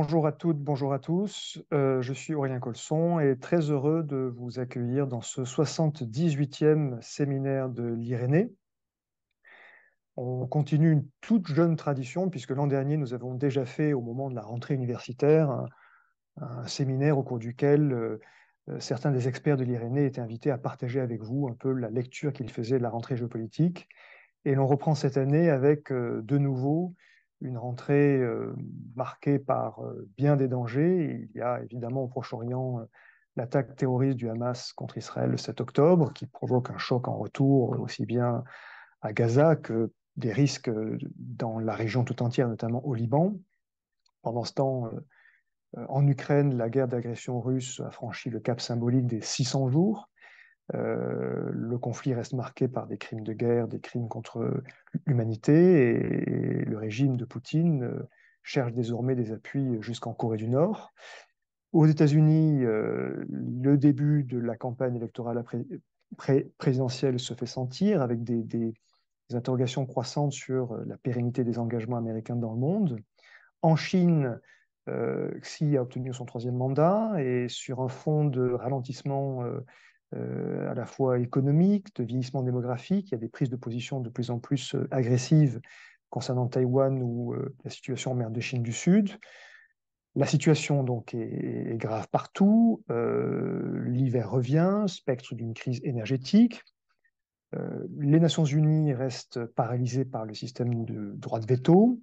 Bonjour à toutes, bonjour à tous. Je suis Aurélien Colson et très heureux de vous accueillir dans ce 78e séminaire de l'Irénée. On continue une toute jeune tradition puisque l'an dernier, nous avons déjà fait, au moment de la rentrée universitaire, un séminaire au cours duquel certains des experts de l'Irénée étaient invités à partager avec vous un peu la lecture qu'ils faisaient de la rentrée géopolitique. Et l'on reprend cette année avec de nouveau une rentrée marquée par bien des dangers. Il y a évidemment au Proche-Orient l'attaque terroriste du Hamas contre Israël le 7 octobre, qui provoque un choc en retour aussi bien à Gaza que des risques dans la région tout entière, notamment au Liban. Pendant ce temps, en Ukraine, la guerre d'agression russe a franchi le cap symbolique des 600 jours. Le conflit reste marqué par des crimes de guerre, des crimes contre l'humanité, et le régime de Poutine cherche désormais des appuis jusqu'en Corée du Nord. Aux États-Unis, le début de la campagne électorale présidentielle se fait sentir avec des interrogations croissantes sur la pérennité des engagements américains dans le monde. En Chine, Xi a obtenu son troisième mandat et sur un fond de ralentissement à la fois économique, de vieillissement démographique, il y a des prises de position de plus en plus agressives concernant Taïwan ou la situation en mer de Chine du Sud. La situation donc est grave partout. L'hiver revient, spectre d'une crise énergétique. Les Nations Unies restent paralysées par le système de droit de veto.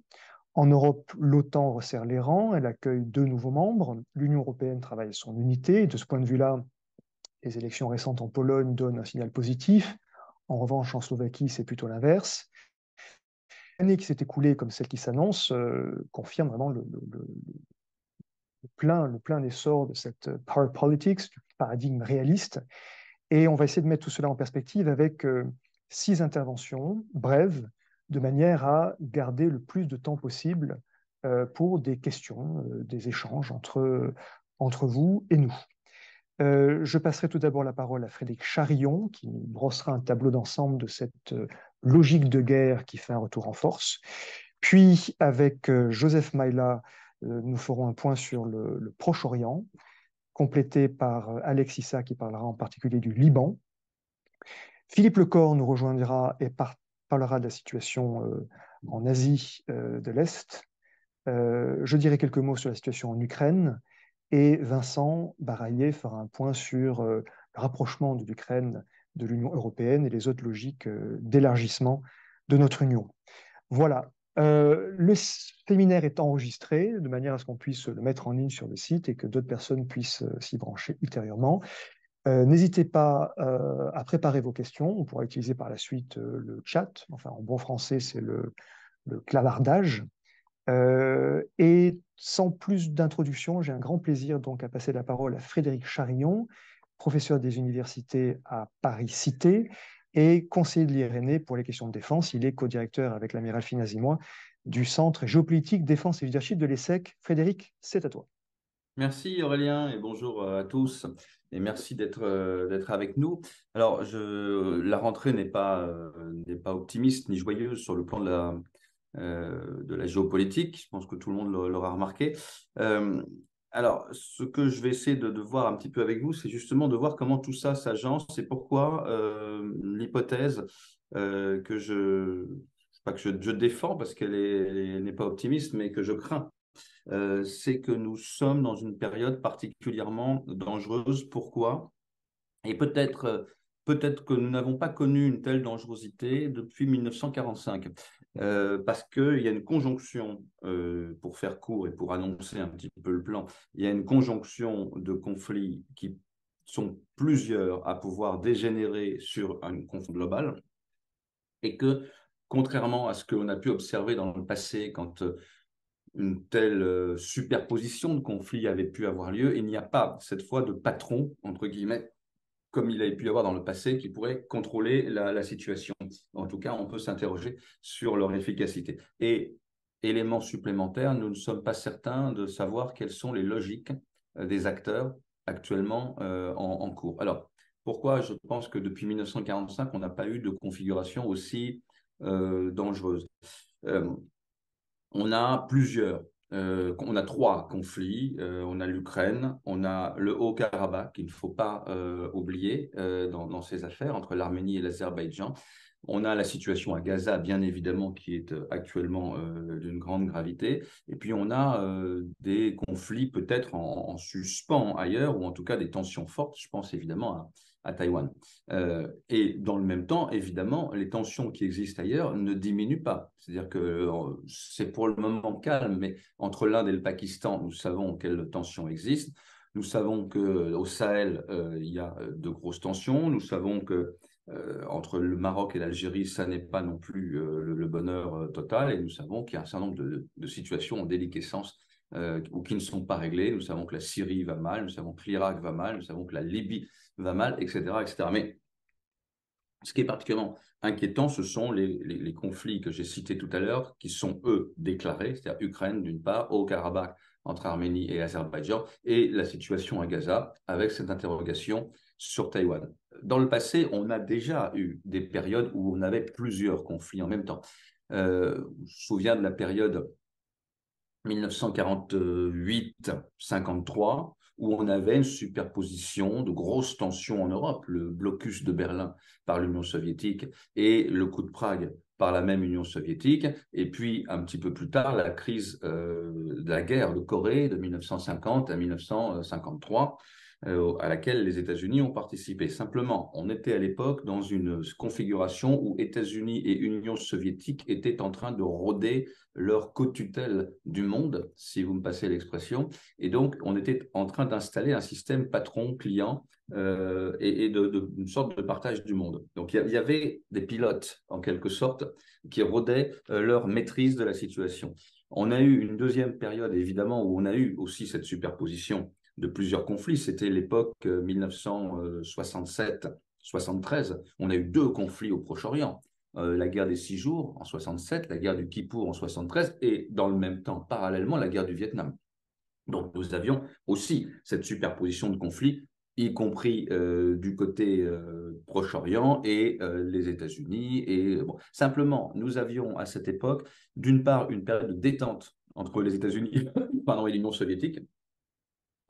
En Europe, l'OTAN resserre les rangs, elle accueille deux nouveaux membres. L'Union européenne travaille son unité. Et de ce point de vue-là, les élections récentes en Pologne donnent un signal positif. En revanche, en Slovaquie, c'est plutôt l'inverse. L'année qui s'est écoulée, comme celle qui s'annonce, confirme vraiment le plein essor de cette power politics, du paradigme réaliste. Et on va essayer de mettre tout cela en perspective avec 6 interventions brèves, de manière à garder le plus de temps possible pour des questions, des échanges entre vous et nous. Je passerai tout d'abord la parole à Frédéric Charillon, qui nous brossera un tableau d'ensemble de cette logique de guerre qui fait un retour en force. Puis, avec Joseph Maïla, nous ferons un point sur le Proche-Orient, complété par Alex Issa, qui parlera en particulier du Liban. Philippe Lecor nous rejoindra et parlera de la situation en Asie de l'Est. Je dirai quelques mots sur la situation en Ukraine. Et Vincent Baraillé fera un point sur le rapprochement de l'Ukraine de l'Union européenne et les autres logiques d'élargissement de notre Union. Voilà. Le séminaire est enregistré de manière à ce qu'on puisse le mettre en ligne sur le site et que d'autres personnes puissent s'y brancher ultérieurement. N'hésitez pas à préparer vos questions. On pourra utiliser par la suite le chat. Enfin, en bon français, c'est le clavardage. Et sans plus d'introduction, j'ai un grand plaisir donc à passer la parole à Frédéric Charillon, professeur des universités à Paris-Cité et conseiller de l'IRN pour les questions de défense. Il est co-directeur avec l'amiral Finaz et moi du Centre géopolitique, défense et leadership de l'ESSEC. Frédéric, c'est à toi. Merci Aurélien et bonjour à tous et merci d'être avec nous. Alors la rentrée n'est pas optimiste ni joyeuse sur le plan de la géopolitique. Je pense que tout le monde l'aura remarqué. Euh, alors ce que je vais essayer de voir un petit peu avec vous, c'est justement de voir comment tout ça s'agence et pourquoi l'hypothèse que pas que je défends parce qu'elle n'est pas optimiste, mais que je crains c'est que nous sommes dans une période particulièrement dangereuse. Pourquoi? Et peut-être que nous n'avons pas connu une telle dangerosité depuis 1945, parce qu'il y a une conjonction, pour faire court et pour annoncer un petit peu le plan, il y a une conjonction de conflits qui sont plusieurs à pouvoir dégénérer sur un conflit global, et que, contrairement à ce qu'on a pu observer dans le passé, quand une telle superposition de conflits avait pu avoir lieu. Il n'y a pas, cette fois, de patron, entre guillemets, comme il avait pu y avoir dans le passé, qui pourrait contrôler la situation. En tout cas, on peut s'interroger sur leur efficacité. Et élément supplémentaire, nous ne sommes pas certains de savoir quelles sont les logiques des acteurs actuellement en cours. Alors, pourquoi je pense que depuis 1945, on n'a pas eu de configuration aussi dangereuse? On a plusieurs on a trois conflits. On a l'Ukraine, on a le Haut-Karabakh, qu'il ne faut pas oublier dans ces affaires, entre l'Arménie et l'Azerbaïdjan. On a la situation à Gaza, bien évidemment, qui est actuellement d'une grande gravité. Et puis, on a des conflits peut-être en suspens ailleurs, ou en tout cas des tensions fortes. Je pense évidemment à Taïwan. Et dans le même temps, évidemment, les tensions qui existent ailleurs ne diminuent pas. C'est-à-dire que c'est pour le moment calme, mais entre l'Inde et le Pakistan, nous savons quelles tensions existent. Nous savons qu'au Sahel, il y a de grosses tensions. Nous savons que entre le Maroc et l'Algérie, ça n'est pas non plus le bonheur total. Et nous savons qu'il y a un certain nombre de situations en déliquescence ou qui ne sont pas réglées. Nous savons que la Syrie va mal, nous savons que l'Irak va mal, nous savons que la Libye va mal, etc., etc. Mais ce qui est particulièrement inquiétant, ce sont les conflits que j'ai cités tout à l'heure, qui sont, eux, déclarés, c'est-à-dire Ukraine d'une part, Haut-Karabakh entre Arménie et Azerbaïdjan, et la situation à Gaza, avec cette interrogation sur Taïwan. Dans le passé, on a déjà eu des périodes où on avait plusieurs conflits en même temps. Je me souviens de la période 1948-53, où on avait une superposition de grosses tensions en Europe, le blocus de Berlin par l'Union soviétique et le coup de Prague par la même Union soviétique, et puis un petit peu plus tard, la crise de la guerre de Corée de 1950 à 1953, à laquelle les États-Unis ont participé. Simplement, on était à l'époque dans une configuration où États-Unis et Union soviétique étaient en train de rôder leur co-tutelle du monde, si vous me passez l'expression. Et donc, on était en train d'installer un système patron-client et une sorte de partage du monde. Donc, il y avait des pilotes, en quelque sorte, qui rôdaient leur maîtrise de la situation. On a eu une deuxième période, évidemment, où on a eu aussi cette superposition de plusieurs conflits. C'était l'époque 1967-73. On a eu deux conflits au Proche-Orient. La guerre des 6 jours en 67, la guerre du Kippour en 73 et dans le même temps, parallèlement, la guerre du Vietnam. Donc nous avions aussi cette superposition de conflits, y compris du côté Proche-Orient et les États-Unis. Et bon, simplement, nous avions à cette époque, d'une part, une période de détente entre les États-Unis pardon, et l'Union soviétique,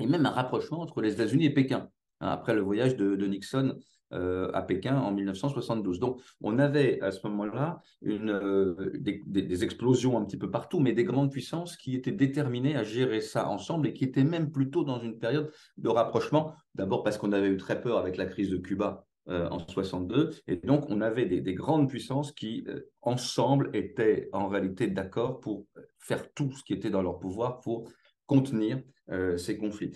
et même un rapprochement entre les États-Unis et Pékin, hein, après le voyage de Nixon à Pékin en 1972. Donc, on avait à ce moment-là des explosions un petit peu partout, mais des grandes puissances qui étaient déterminées à gérer ça ensemble et qui étaient même plutôt dans une période de rapprochement, d'abord parce qu'on avait eu très peur avec la crise de Cuba en 62, et donc on avait des grandes puissances qui, ensemble, étaient en réalité d'accord pour faire tout ce qui était dans leur pouvoir pour contenir ces conflits.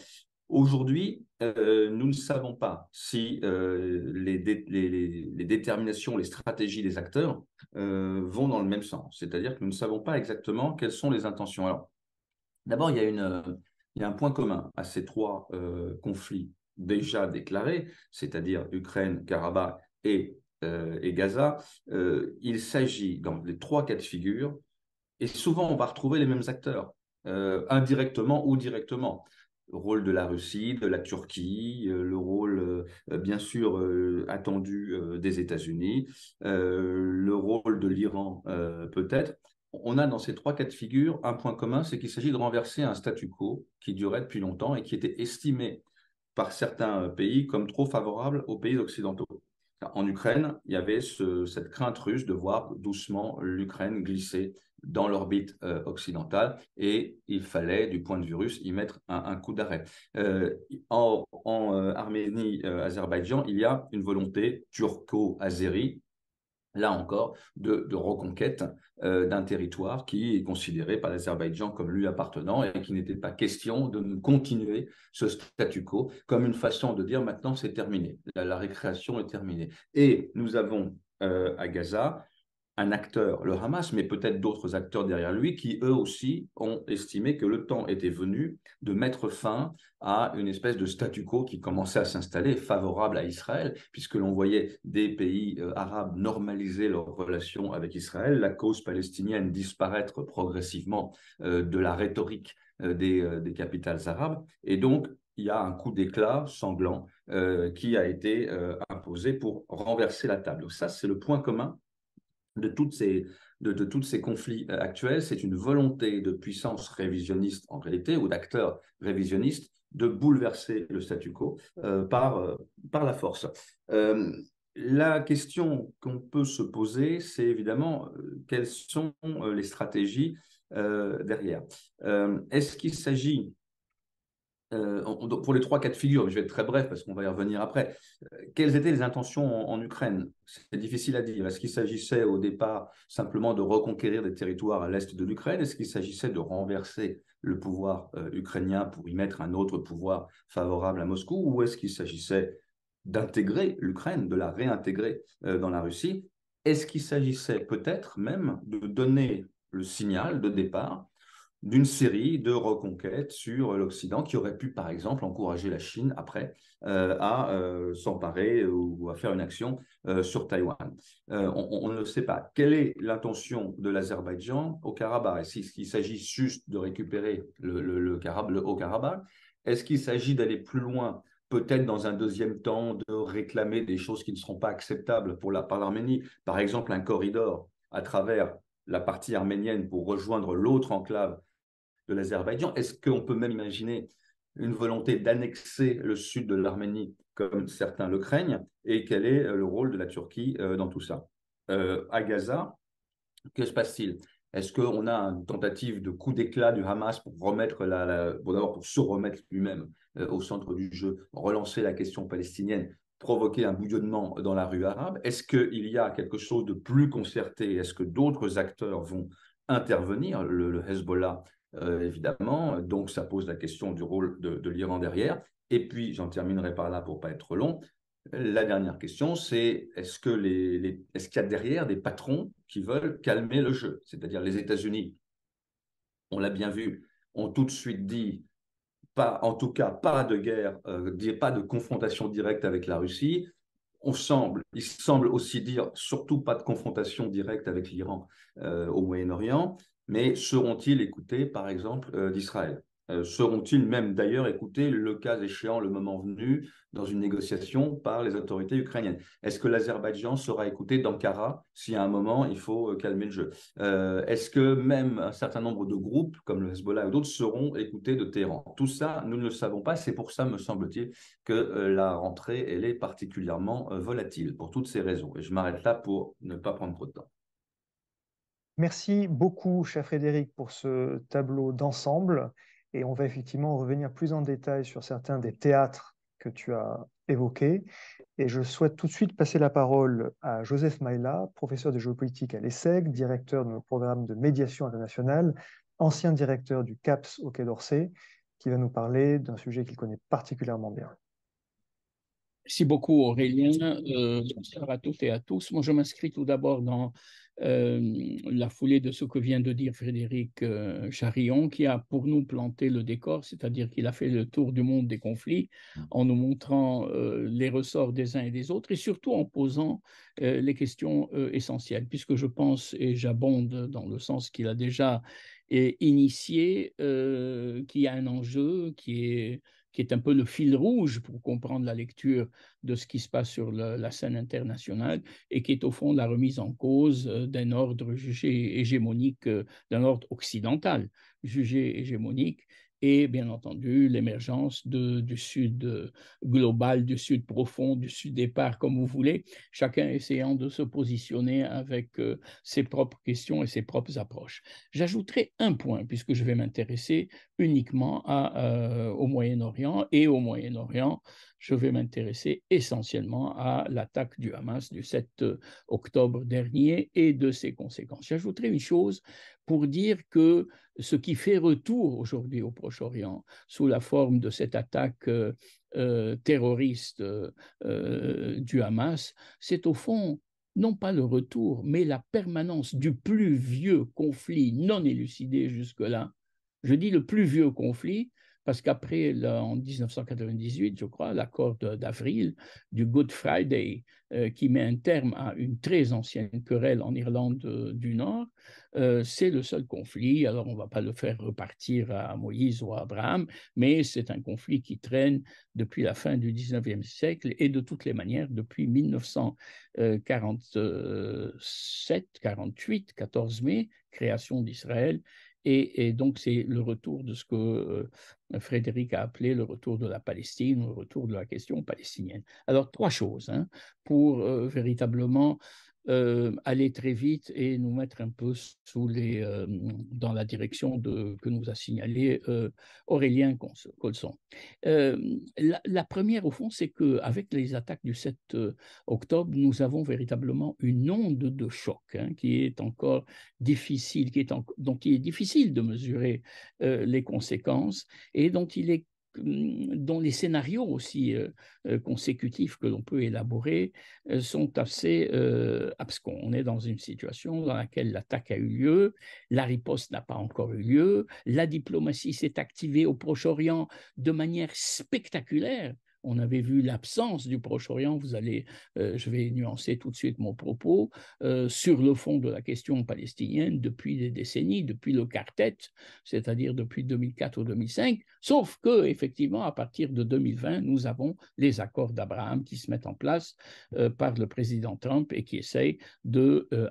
Aujourd'hui, nous ne savons pas si les déterminations, les stratégies des acteurs vont dans le même sens. C'est-à-dire que nous ne savons pas exactement quelles sont les intentions. Alors, d'abord, il y a un point commun à ces trois conflits déjà déclarés, c'est-à-dire Ukraine, Karabakh et Gaza. Il s'agit, dans les trois cas de figure, et souvent, on va retrouver les mêmes acteurs, indirectement ou directement. Le rôle de la Russie, de la Turquie, le rôle, bien sûr, attendu des États-Unis, le rôle de l'Iran, peut-être. On a dans ces trois cas de figure un point commun, c'est qu'il s'agit de renverser un statu quo qui durait depuis longtemps et qui était estimé par certains pays comme trop favorable aux pays occidentaux. En Ukraine, il y avait cette crainte russe de voir doucement l'Ukraine glisser dans l'orbite occidentale et il fallait, du point de vue russe, y mettre un coup d'arrêt. En Arménie, Azerbaïdjan, il y a une volonté turco-azérie là encore, de reconquête d'un territoire qui est considéré par l'Azerbaïdjan comme lui appartenant et qui n'était pas question de continuer ce statu quo comme une façon de dire maintenant c'est terminé, la récréation est terminée. Et nous avons à Gaza un acteur, le Hamas, mais peut-être d'autres acteurs derrière lui, qui eux aussi ont estimé que le temps était venu de mettre fin à une espèce de statu quo qui commençait à s'installer favorable à Israël, puisque l'on voyait des pays arabes normaliser leurs relations avec Israël, la cause palestinienne disparaître progressivement de la rhétorique des capitales arabes, et donc il y a un coup d'éclat sanglant qui a été imposé pour renverser la table. Donc ça, c'est le point commun de de tous ces conflits actuels, c'est une volonté de puissance révisionniste en réalité, ou d'acteurs révisionnistes, de bouleverser le statu quo par la force. La question qu'on peut se poser, c'est évidemment quelles sont les stratégies derrière. Est-ce qu'il s'agit pour les trois cas de figure, je vais être très bref parce qu'on va y revenir après. Quelles étaient les intentions en Ukraine? C'est difficile à dire. Est-ce qu'il s'agissait au départ simplement de reconquérir des territoires à l'est de l'Ukraine? Est-ce qu'il s'agissait de renverser le pouvoir ukrainien pour y mettre un autre pouvoir favorable à Moscou? Ou est-ce qu'il s'agissait d'intégrer l'Ukraine, de la réintégrer dans la Russie? Est-ce qu'il s'agissait peut-être même de donner le signal de départ d'une série de reconquêtes sur l'Occident qui aurait pu, par exemple, encourager la Chine après à s'emparer ou à faire une action sur Taïwan. On ne sait pas. Quelle est l'intention de l'Azerbaïdjan au Karabakh? Est-ce qu'il s'agit juste de récupérer le Haut-Karabakh? Est-ce qu'il s'agit d'aller plus loin, peut-être dans un deuxième temps, de réclamer des choses qui ne seront pas acceptables par l'Arménie, par exemple un corridor à travers la partie arménienne pour rejoindre l'autre enclave de l'Azerbaïdjan? Est-ce qu'on peut même imaginer une volonté d'annexer le sud de l'Arménie, comme certains le craignent? Et quel est le rôle de la Turquie dans tout ça? À Gaza, que se passe-t-il? Est-ce qu'on a une tentative de coup d'éclat du Hamas pour remettre d'abord pour se remettre lui-même au centre du jeu, relancer la question palestinienne, provoquer un bouillonnement dans la rue arabe? Est-ce qu'il y a quelque chose de plus concerté? Est-ce que d'autres acteurs vont intervenir? Le Hezbollah, évidemment. Donc, ça pose la question du rôle de l'Iran derrière. Et puis, j'en terminerai par là pour ne pas être trop long. La dernière question, c'est est-ce qu'il y a derrière des patrons qui veulent calmer le jeu? C'est-à-dire les États-Unis, on l'a bien vu, ont tout de suite dit, pas, en tout cas, pas de guerre, pas de confrontation directe avec la Russie. Il semble aussi dire surtout pas de confrontation directe avec l'Iran au Moyen-Orient, mais seront-ils écoutés, par exemple, d'Israël? Seront-ils même d'ailleurs écoutés, le cas échéant, le moment venu, dans une négociation par les autorités ukrainiennes? Est-ce que l'Azerbaïdjan sera écouté d'Ankara si à un moment il faut calmer le jeu? Est-ce que même un certain nombre de groupes, comme le Hezbollah ou d'autres, seront écoutés de Téhéran? Tout ça, nous ne le savons pas. C'est pour ça, me semble-t-il, que la rentrée, elle est particulièrement volatile pour toutes ces raisons. Et je m'arrête là pour ne pas prendre trop de temps. Merci beaucoup, cher Frédéric, pour ce tableau d'ensemble. Et on va effectivement revenir plus en détail sur certains des théâtres que tu as évoqués. Et je souhaite tout de suite passer la parole à Joseph Maïla, professeur de géopolitique à l'ESSEC, directeur de nos programmes de médiation internationale, ancien directeur du CAPS au Quai d'Orsay, qui va nous parler d'un sujet qu'il connaît particulièrement bien. Merci beaucoup, Aurélien. Bonsoir à toutes et à tous. Moi, je m'inscris tout d'abord dans la foulée de ce que vient de dire Frédéric Charillon, qui a pour nous planté le décor, c'est-à-dire qu'il a fait le tour du monde des conflits en nous montrant les ressorts des uns et des autres et surtout en posant les questions essentielles, puisque je pense, et j'abonde dans le sens qu'il a déjà initié, qu'il y a un enjeu qui est un peu le fil rouge pour comprendre la lecture de ce qui se passe sur la scène internationale et qui est au fond la remise en cause d'un ordre jugé hégémonique, d'un ordre occidental jugé hégémonique et bien entendu l'émergence du Sud global, du Sud profond, du Sud départ, comme vous voulez, chacun essayant de se positionner avec ses propres questions et ses propres approches. J'ajouterai un point, puisque je vais m'intéresser uniquement au Moyen-Orient, et au Moyen-Orient, je vais m'intéresser essentiellement à l'attaque du Hamas du 7 octobre dernier et de ses conséquences. J'ajouterai une chose pour dire que ce qui fait retour aujourd'hui au Proche-Orient sous la forme de cette attaque terroriste du Hamas, c'est au fond non pas le retour, mais la permanence du plus vieux conflit non élucidé jusque-là. Je dis le plus vieux conflit, parce qu'après, en 1998, je crois, l'accord d'avril du Good Friday, qui met un terme à une très ancienne querelle en Irlande du Nord, c'est le seul conflit. Alors, on ne va pas le faire repartir à Moïse ou à Abraham, mais c'est un conflit qui traîne depuis la fin du 19e siècle et de toutes les manières depuis 1947, 48, 14 mai, création d'Israël. Et donc, c'est le retour de ce que Frédéric a appelé le retour de la Palestine, le retour de la question palestinienne. Alors, trois choses pour véritablement aller très vite et nous mettre un peu dans la direction que nous a signalé Aurélien Colson. La première, au fond, c'est qu'avec les attaques du 7 octobre, nous avons véritablement une onde de choc qui est encore difficile, dont il est difficile de mesurer les conséquences et dont les scénarios aussi consécutifs que l'on peut élaborer sont assez abscons. On est dans une situation dans laquelle l'attaque a eu lieu, la riposte n'a pas encore eu lieu, la diplomatie s'est activée au Proche-Orient de manière spectaculaire. On avait vu l'absence du Proche-Orient. Je vais nuancer tout de suite mon propos, sur le fond de la question palestinienne depuis des décennies, depuis le quartet, c'est-à-dire depuis 2004 ou 2005, sauf que, effectivement, à partir de 2020, nous avons les accords d'Abraham qui se mettent en place par le président Trump et qui essayent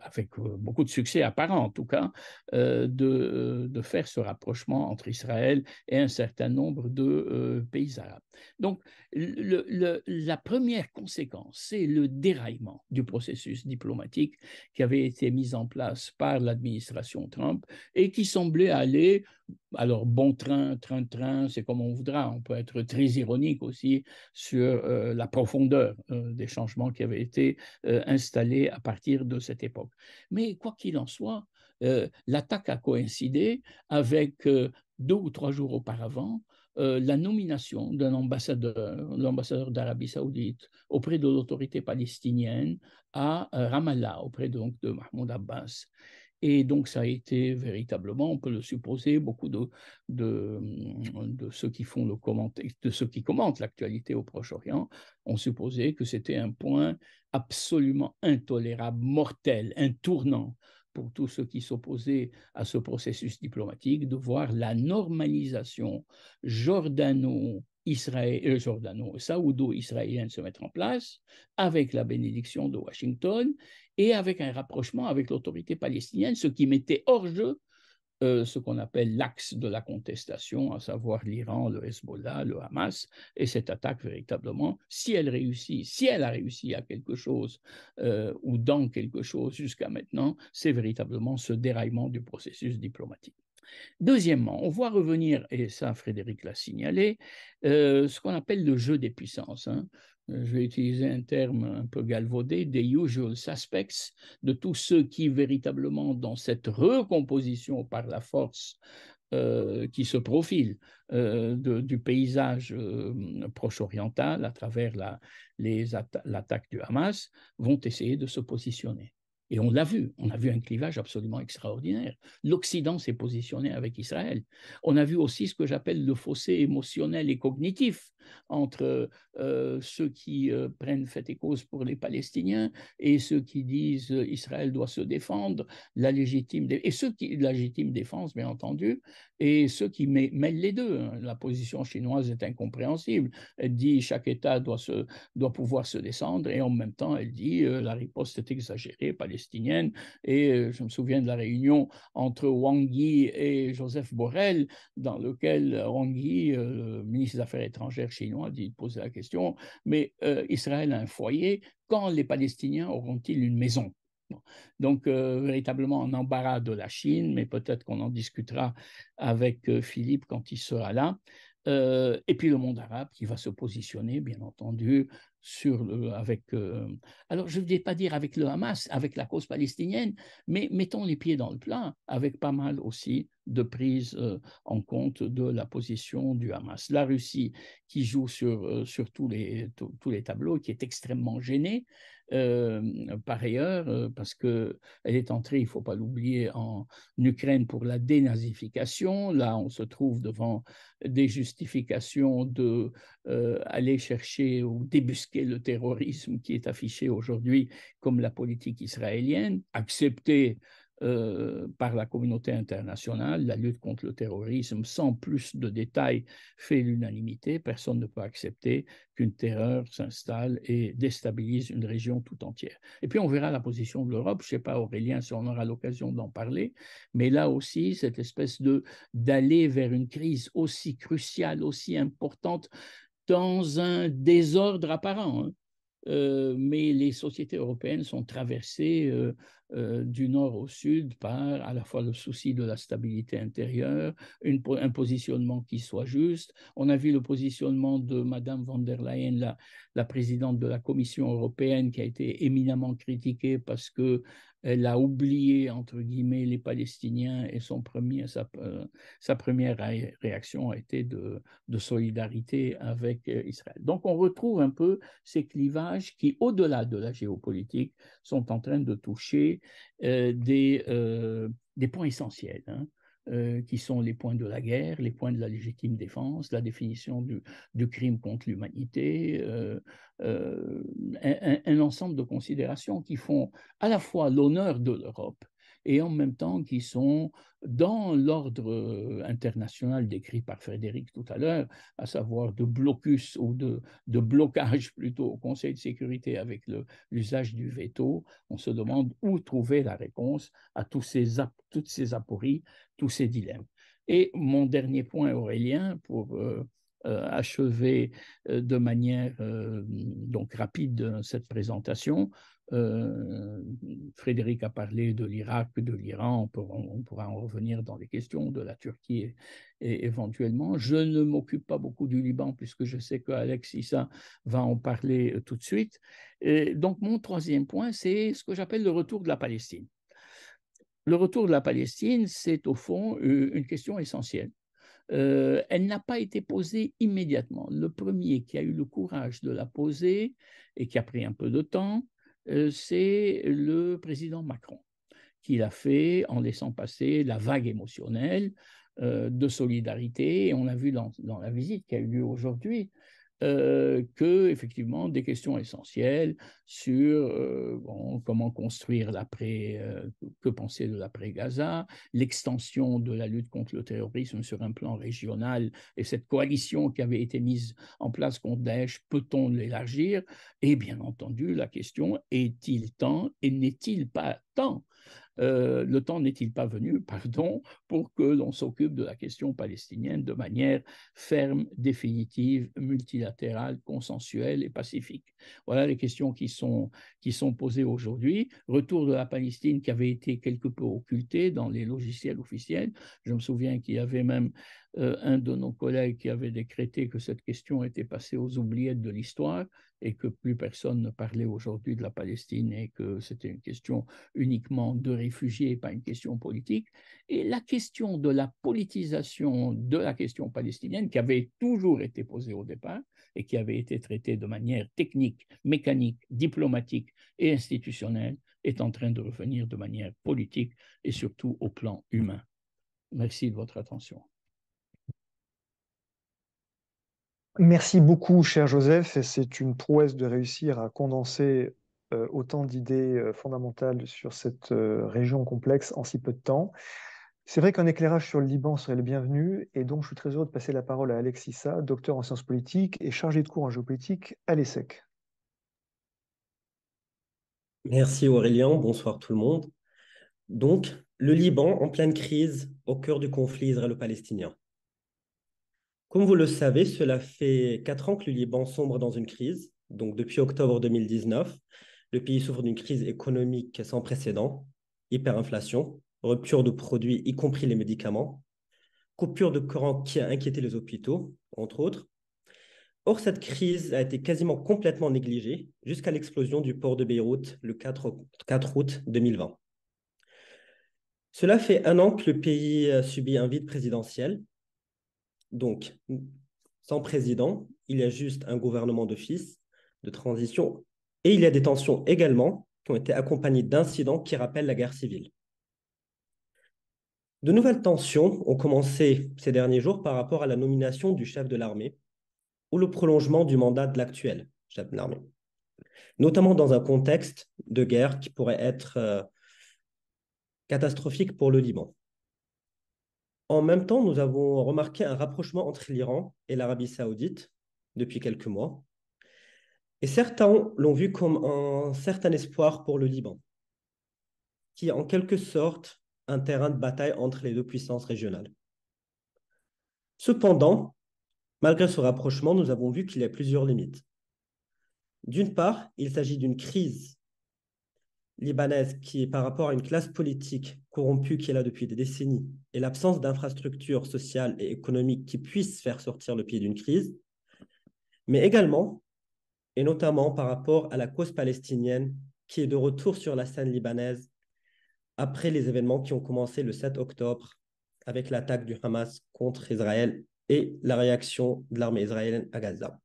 avec beaucoup de succès apparent en tout cas, de faire ce rapprochement entre Israël et un certain nombre de pays arabes. Donc, la première conséquence, c'est le déraillement du processus diplomatique qui avait été mis en place par l'administration Trump et qui semblait aller, alors bon train, c'est comme on voudra, on peut être très ironique aussi sur la profondeur des changements qui avaient été installés à partir de cette époque. Mais quoi qu'il en soit, l'attaque a coïncidé avec 2 ou 3 jours auparavant la nomination d'un l'ambassadeur d'Arabie Saoudite auprès de l'autorité palestinienne à Ramallah, auprès donc de Mahmoud Abbas. Et donc, ça a été véritablement, on peut le supposer, beaucoup de ceux qui font de ceux qui commentent l'actualité au Proche-Orient ont supposé que c'était un point absolument intolérable, mortel, un tournant pour tous ceux qui s'opposaient à ce processus diplomatique, de voir la normalisation saoudo-israélienne se mettre en place avec la bénédiction de Washington et avec un rapprochement avec l'autorité palestinienne, ce qui mettait hors jeu ce qu'on appelle l'axe de la contestation, à savoir l'Iran, le Hezbollah, le Hamas, et cette attaque véritablement, si elle a réussi à quelque chose ou dans quelque chose jusqu'à maintenant, c'est véritablement ce déraillement du processus diplomatique. Deuxièmement, on voit revenir, et ça Frédéric l'a signalé, ce qu'on appelle le jeu des puissances. Je vais utiliser un terme un peu galvaudé, des usual suspects, de tous ceux qui véritablement dans cette recomposition par la force qui se profile du paysage proche-oriental à travers l'attaque du Hamas, vont essayer de se positionner. Et on l'a vu, on a vu un clivage absolument extraordinaire. L'Occident s'est positionné avec Israël. On a vu aussi ce que j'appelle le fossé émotionnel et cognitif entre ceux qui prennent fait et cause pour les Palestiniens et ceux qui disent Israël doit se défendre, la légitime défense, bien entendu, et ceux qui mêlent les deux. La position chinoise est incompréhensible. Elle dit chaque État doit pouvoir se descendre et en même temps, elle dit la riposte est exagérée, palestinienne. Et je me souviens de la réunion entre Wang Yi et Joseph Borrell, dans lequel Wang Yi, le ministre des Affaires étrangères chinois, posait la question, mais Israël a un foyer, quand les Palestiniens auront-ils une maison? Donc, véritablement un embarras de la Chine, mais peut-être qu'on en discutera avec Philippe quand il sera là. Et puis le monde arabe qui va se positionner, bien entendu, alors je ne vais pas dire avec le Hamas, avec la cause palestinienne, mais mettons les pieds dans le plat, avec pas mal aussi de prise en compte de la position du Hamas. La Russie qui joue sur tous les tableaux, qui est extrêmement gênée, par ailleurs, parce qu'elle est entrée, il ne faut pas l'oublier, en Ukraine pour la dénazification. Là, on se trouve devant des justifications de aller chercher ou débusquer le terrorisme qui est affiché aujourd'hui comme la politique israélienne, accepter par la communauté internationale. La lutte contre le terrorisme, sans plus de détails, fait l'unanimité. Personne ne peut accepter qu'une terreur s'installe et déstabilise une région tout entière. Et puis on verra la position de l'Europe. Je ne sais pas, Aurélien, si on aura l'occasion d'en parler, mais là aussi, cette espèce d'aller vers une crise aussi cruciale, aussi importante, dans un désordre apparent, hein. Mais les sociétés européennes sont traversées du nord au sud par à la fois le souci de la stabilité intérieure, un positionnement qui soit juste. On a vu le positionnement de Madame von der Leyen, la présidente de la Commission européenne, qui a été éminemment critiquée parce qu'elle a oublié, entre guillemets, les Palestiniens et sa première réaction a été de solidarité avec Israël. Donc on retrouve un peu ces clivages qui, au-delà de la géopolitique, sont en train de toucher des points essentiels, hein, qui sont les points de la guerre, les points de la légitime défense, la définition du crime contre l'humanité, un ensemble de considérations qui font à la fois l'honneur de l'Europe et en même temps qui sont dans l'ordre international décrit par Frédéric tout à l'heure, à savoir de blocus ou de blocage plutôt au Conseil de sécurité avec l'usage du veto. On se demande où trouver la réponse à toutes ces apories, tous ces dilemmes. Et mon dernier point, Aurélien, pour achever de manière donc rapide cette présentation. Frédéric a parlé de l'Irak, de l'Iran, on pourra en revenir dans les questions de la Turquie et éventuellement. Je ne m'occupe pas beaucoup du Liban puisque je sais qu'Alex Issa va en parler tout de suite. Et donc mon troisième point, c'est ce que j'appelle le retour de la Palestine. Le retour de la Palestine, c'est au fond une question essentielle. Elle n'a pas été posée immédiatement. Le premier qui a eu le courage de la poser et qui a pris un peu de temps, c'est le président Macron, qui l'a fait en laissant passer la vague émotionnelle de solidarité. Et on a vu dans la visite qui a eu lieu aujourd'hui que, effectivement, des questions essentielles sur comment construire l'après, que penser de l'après-Gaza, l'extension de la lutte contre le terrorisme sur un plan régional et cette coalition qui avait été mise en place contre Daesh, peut-on l'élargir? Et bien entendu, la question, est-il temps et n'est-il pas temps le temps n'est-il pas venu, pardon, pour que l'on s'occupe de la question palestinienne de manière ferme, définitive, multilatérale, consensuelle et pacifique? Voilà les questions qui sont posées aujourd'hui. Retour de la Palestine qui avait été quelque peu occulté dans les logiciels officiels. Je me souviens qu'il y avait même un de nos collègues qui avait décrété que cette question était passée aux oubliettes de l'histoire et que plus personne ne parlait aujourd'hui de la Palestine et que c'était une question uniquement de réfugiés, pas une question politique. Et la question de la politisation de la question palestinienne, qui avait toujours été posée au départ et qui avait été traitée de manière technique, mécanique, diplomatique et institutionnelle, est en train de revenir de manière politique et surtout au plan humain. Merci de votre attention. Merci beaucoup, cher Joseph. C'est une prouesse de réussir à condenser autant d'idées fondamentales sur cette région complexe en si peu de temps. C'est vrai qu'un éclairage sur le Liban serait le bienvenu, et donc je suis très heureux de passer la parole à Alex Issa, docteur en sciences politiques et chargé de cours en géopolitique à l'ESSEC. Merci Aurélien, bonsoir tout le monde. Donc, le Liban en pleine crise au cœur du conflit israélo-palestinien. Comme vous le savez, cela fait 4 ans que le Liban sombre dans une crise. Donc, depuis octobre 2019, le pays souffre d'une crise économique sans précédent, hyperinflation, rupture de produits, y compris les médicaments, coupure de courant qui a inquiété les hôpitaux, entre autres. Or, cette crise a été quasiment complètement négligée jusqu'à l'explosion du port de Beyrouth le 4 août 2020. Cela fait 1 an que le pays subit un vide présidentiel. Donc, sans président, il y a juste un gouvernement d'office, de transition, Et il y a des tensions également qui ont été accompagnées d'incidents qui rappellent la guerre civile. De nouvelles tensions ont commencé ces derniers jours par rapport à la nomination du chef de l'armée ou le prolongement du mandat de l'actuel chef de l'armée, notamment dans un contexte de guerre qui pourrait être catastrophique pour le Liban. En même temps, nous avons remarqué un rapprochement entre l'Iran et l'Arabie saoudite depuis quelques mois. Et certains l'ont vu comme un certain espoir pour le Liban, qui est en quelque sorte un terrain de bataille entre les deux puissances régionales. Cependant, malgré ce rapprochement, nous avons vu qu'il y a plusieurs limites. D'une part, il s'agit d'une crise libanaise qui est par rapport à une classe politique corrompue qui est là depuis des décennies et l'absence d'infrastructures sociales et économiques qui puissent faire sortir le pays d'une crise, mais également, et notamment par rapport à la cause palestinienne qui est de retour sur la scène libanaise après les événements qui ont commencé le 7 octobre avec l'attaque du Hamas contre Israël et la réaction de l'armée israélienne à Gaza.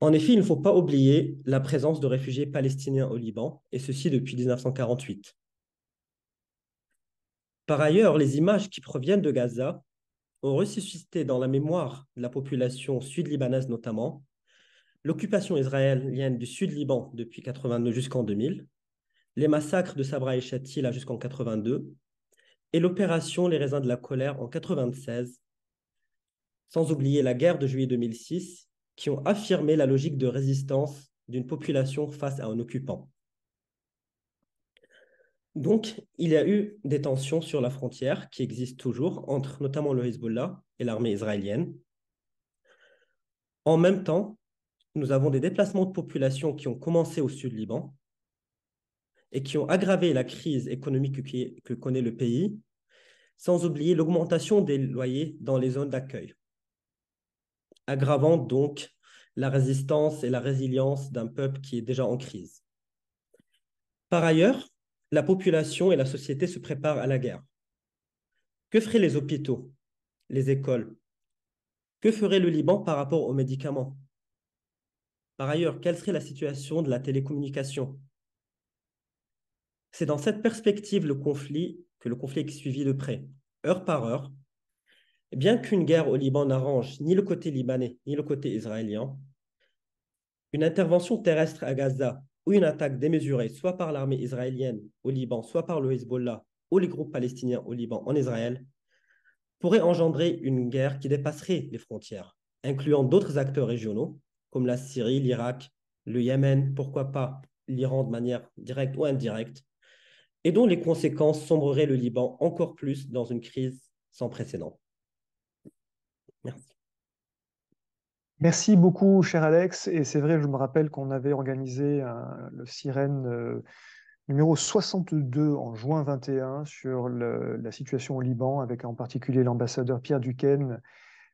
En effet, il ne faut pas oublier la présence de réfugiés palestiniens au Liban, et ceci depuis 1948. Par ailleurs, les images qui proviennent de Gaza ont ressuscité dans la mémoire de la population sud-libanaise notamment l'occupation israélienne du Sud-Liban depuis 1982 jusqu'en 2000, les massacres de Sabra et Shatila jusqu'en 1982, et l'opération Les Raisins de la Colère en 1996, sans oublier la guerre de juillet 2006, qui ont affirmé la logique de résistance d'une population face à un occupant. Donc, il y a eu des tensions sur la frontière qui existent toujours entre notamment le Hezbollah et l'armée israélienne. En même temps, nous avons des déplacements de population qui ont commencé au sud Liban et qui ont aggravé la crise économique que connaît le pays, sans oublier l'augmentation des loyers dans les zones d'accueil, aggravant donc la résistance et la résilience d'un peuple qui est déjà en crise. Par ailleurs, la population et la société se préparent à la guerre. Que feraient les hôpitaux, les écoles? Que ferait le Liban par rapport aux médicaments? Par ailleurs, quelle serait la situation de la télécommunication? C'est dans cette perspective que le conflit est suivi de près, heure par heure. Et bien qu'une guerre au Liban n'arrange ni le côté libanais ni le côté israélien, une intervention terrestre à Gaza ou une attaque démesurée, soit par l'armée israélienne au Liban, soit par le Hezbollah ou les groupes palestiniens au Liban en Israël, pourrait engendrer une guerre qui dépasserait les frontières, incluant d'autres acteurs régionaux, comme la Syrie, l'Irak, le Yémen, pourquoi pas l'Iran de manière directe ou indirecte, et dont les conséquences sombreraient le Liban encore plus dans une crise sans précédent. Merci. Merci beaucoup, cher Alex. Et c'est vrai, je me rappelle qu'on avait organisé le Sirène numéro 62 en juin 21 sur la situation au Liban, avec en particulier l'ambassadeur Pierre Duquesne.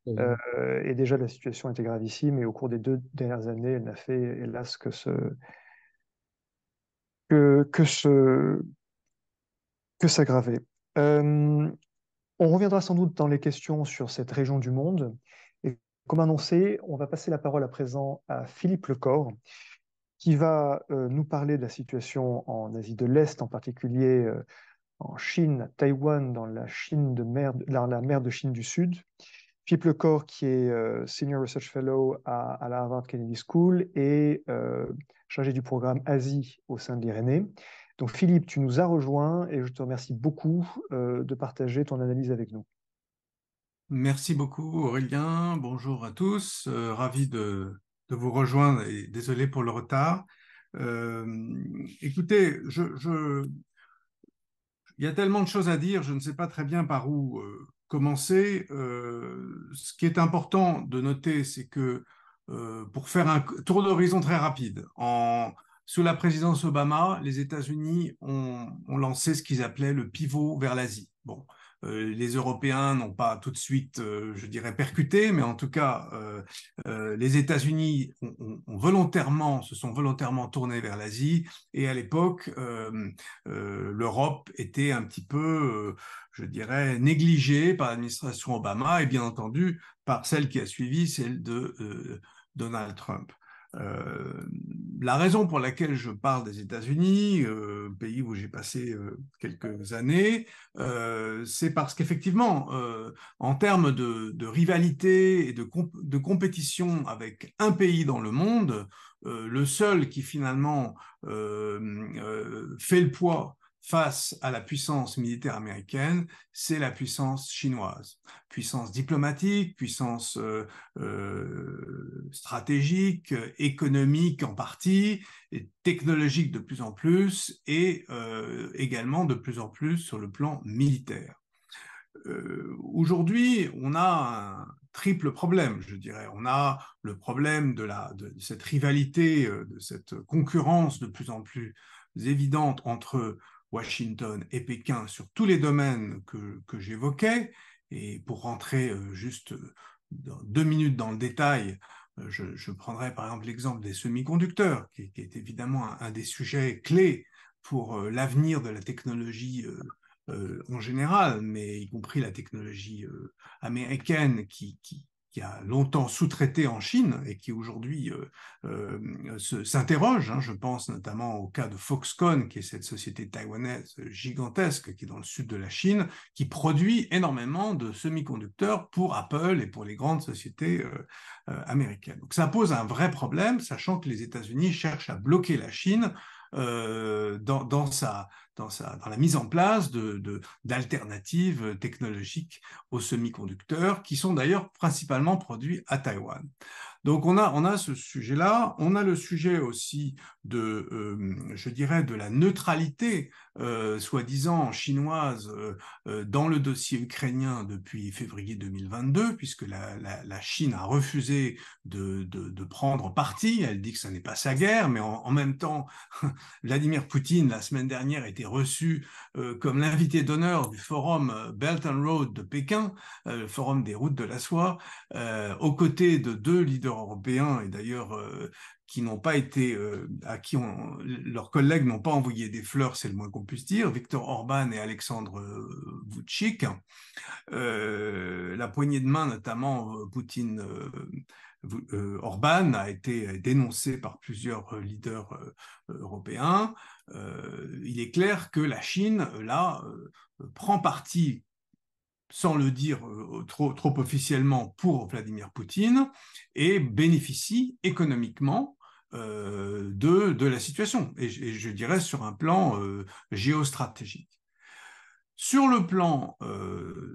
Et déjà, la situation était gravissime. Et au cours des 2 dernières années, elle n'a fait, hélas, que s'aggraver. On reviendra sans doute dans les questions sur cette région du monde. Et comme annoncé, on va passer la parole à présent à Philippe Lecor, qui va nous parler de la situation en Asie de l'Est, en particulier en Chine, à Taïwan, dans dans la mer de Chine du Sud. Philippe Lecor, qui est Senior Research Fellow à la Harvard Kennedy School et chargé du programme Asie au sein de l'IRENE. Donc Philippe, tu nous as rejoints et je te remercie beaucoup de partager ton analyse avec nous. Merci beaucoup Aurélien, bonjour à tous, ravi de vous rejoindre et désolé pour le retard. Écoutez, il y a tellement de choses à dire, je ne sais pas très bien par où commencer. Ce qui est important de noter, c'est que pour faire un tour d'horizon très rapide, sous la présidence Obama, les États-Unis ont lancé ce qu'ils appelaient le pivot vers l'Asie. Bon, les Européens n'ont pas tout de suite, je dirais, percuté, mais en tout cas, les États-Unis se sont volontairement tournés vers l'Asie. Et à l'époque, l'Europe était un petit peu, je dirais, négligée par l'administration Obama et bien entendu par celle qui a suivi, celle de Donald Trump. La raison pour laquelle je parle des États-Unis, pays où j'ai passé quelques années, c'est parce qu'effectivement, en termes de rivalité et de compétition avec un pays dans le monde, le seul qui finalement fait le poids face à la puissance militaire américaine, c'est la puissance chinoise. Puissance diplomatique, puissance stratégique, économique en partie, et technologique de plus en plus, et également de plus en plus sur le plan militaire. Aujourd'hui, on a un triple problème, je dirais. On a le problème de cette rivalité, de cette concurrence de plus en plus évidente entre Washington et Pékin sur tous les domaines que j'évoquais. Et pour rentrer juste 2 minutes dans le détail, je prendrai par exemple l'exemple des semi-conducteurs, qui est évidemment un des sujets clés pour l'avenir de la technologie en général, mais y compris la technologie américaine qui a longtemps sous-traité en Chine et qui aujourd'hui s'interroge. Je pense notamment au cas de Foxconn, qui est cette société taïwanaise gigantesque qui est dans le sud de la Chine, qui produit énormément de semi-conducteurs pour Apple et pour les grandes sociétés américaines. Donc ça pose un vrai problème, sachant que les États-Unis cherchent à bloquer la Chine dans la mise en place d'alternatives technologiques aux semi-conducteurs, qui sont d'ailleurs principalement produits à Taïwan. Donc on a ce sujet-là, on a le sujet aussi je dirais, de la neutralité soi-disant chinoise dans le dossier ukrainien depuis février 2022, puisque la Chine a refusé de prendre parti. Elle dit que ce n'est pas sa guerre, mais en même temps, Vladimir Poutine, la semaine dernière, a été reçu comme l'invité d'honneur du forum Belt and Road de Pékin, le forum des routes de la soie, aux côtés de 2 leaders européens, et d'ailleurs qui n'ont pas été, à qui leurs collègues n'ont pas envoyé des fleurs, c'est le moins qu'on puisse dire, Viktor Orban et Alexandre Vučić. La poignée de main, notamment Orban, a été dénoncée par plusieurs leaders européens. Il est clair que la Chine, là, prend parti, sans le dire trop officiellement, pour Vladimir Poutine et bénéficie économiquement de la situation, et je dirais sur un plan géostratégique. Sur le plan,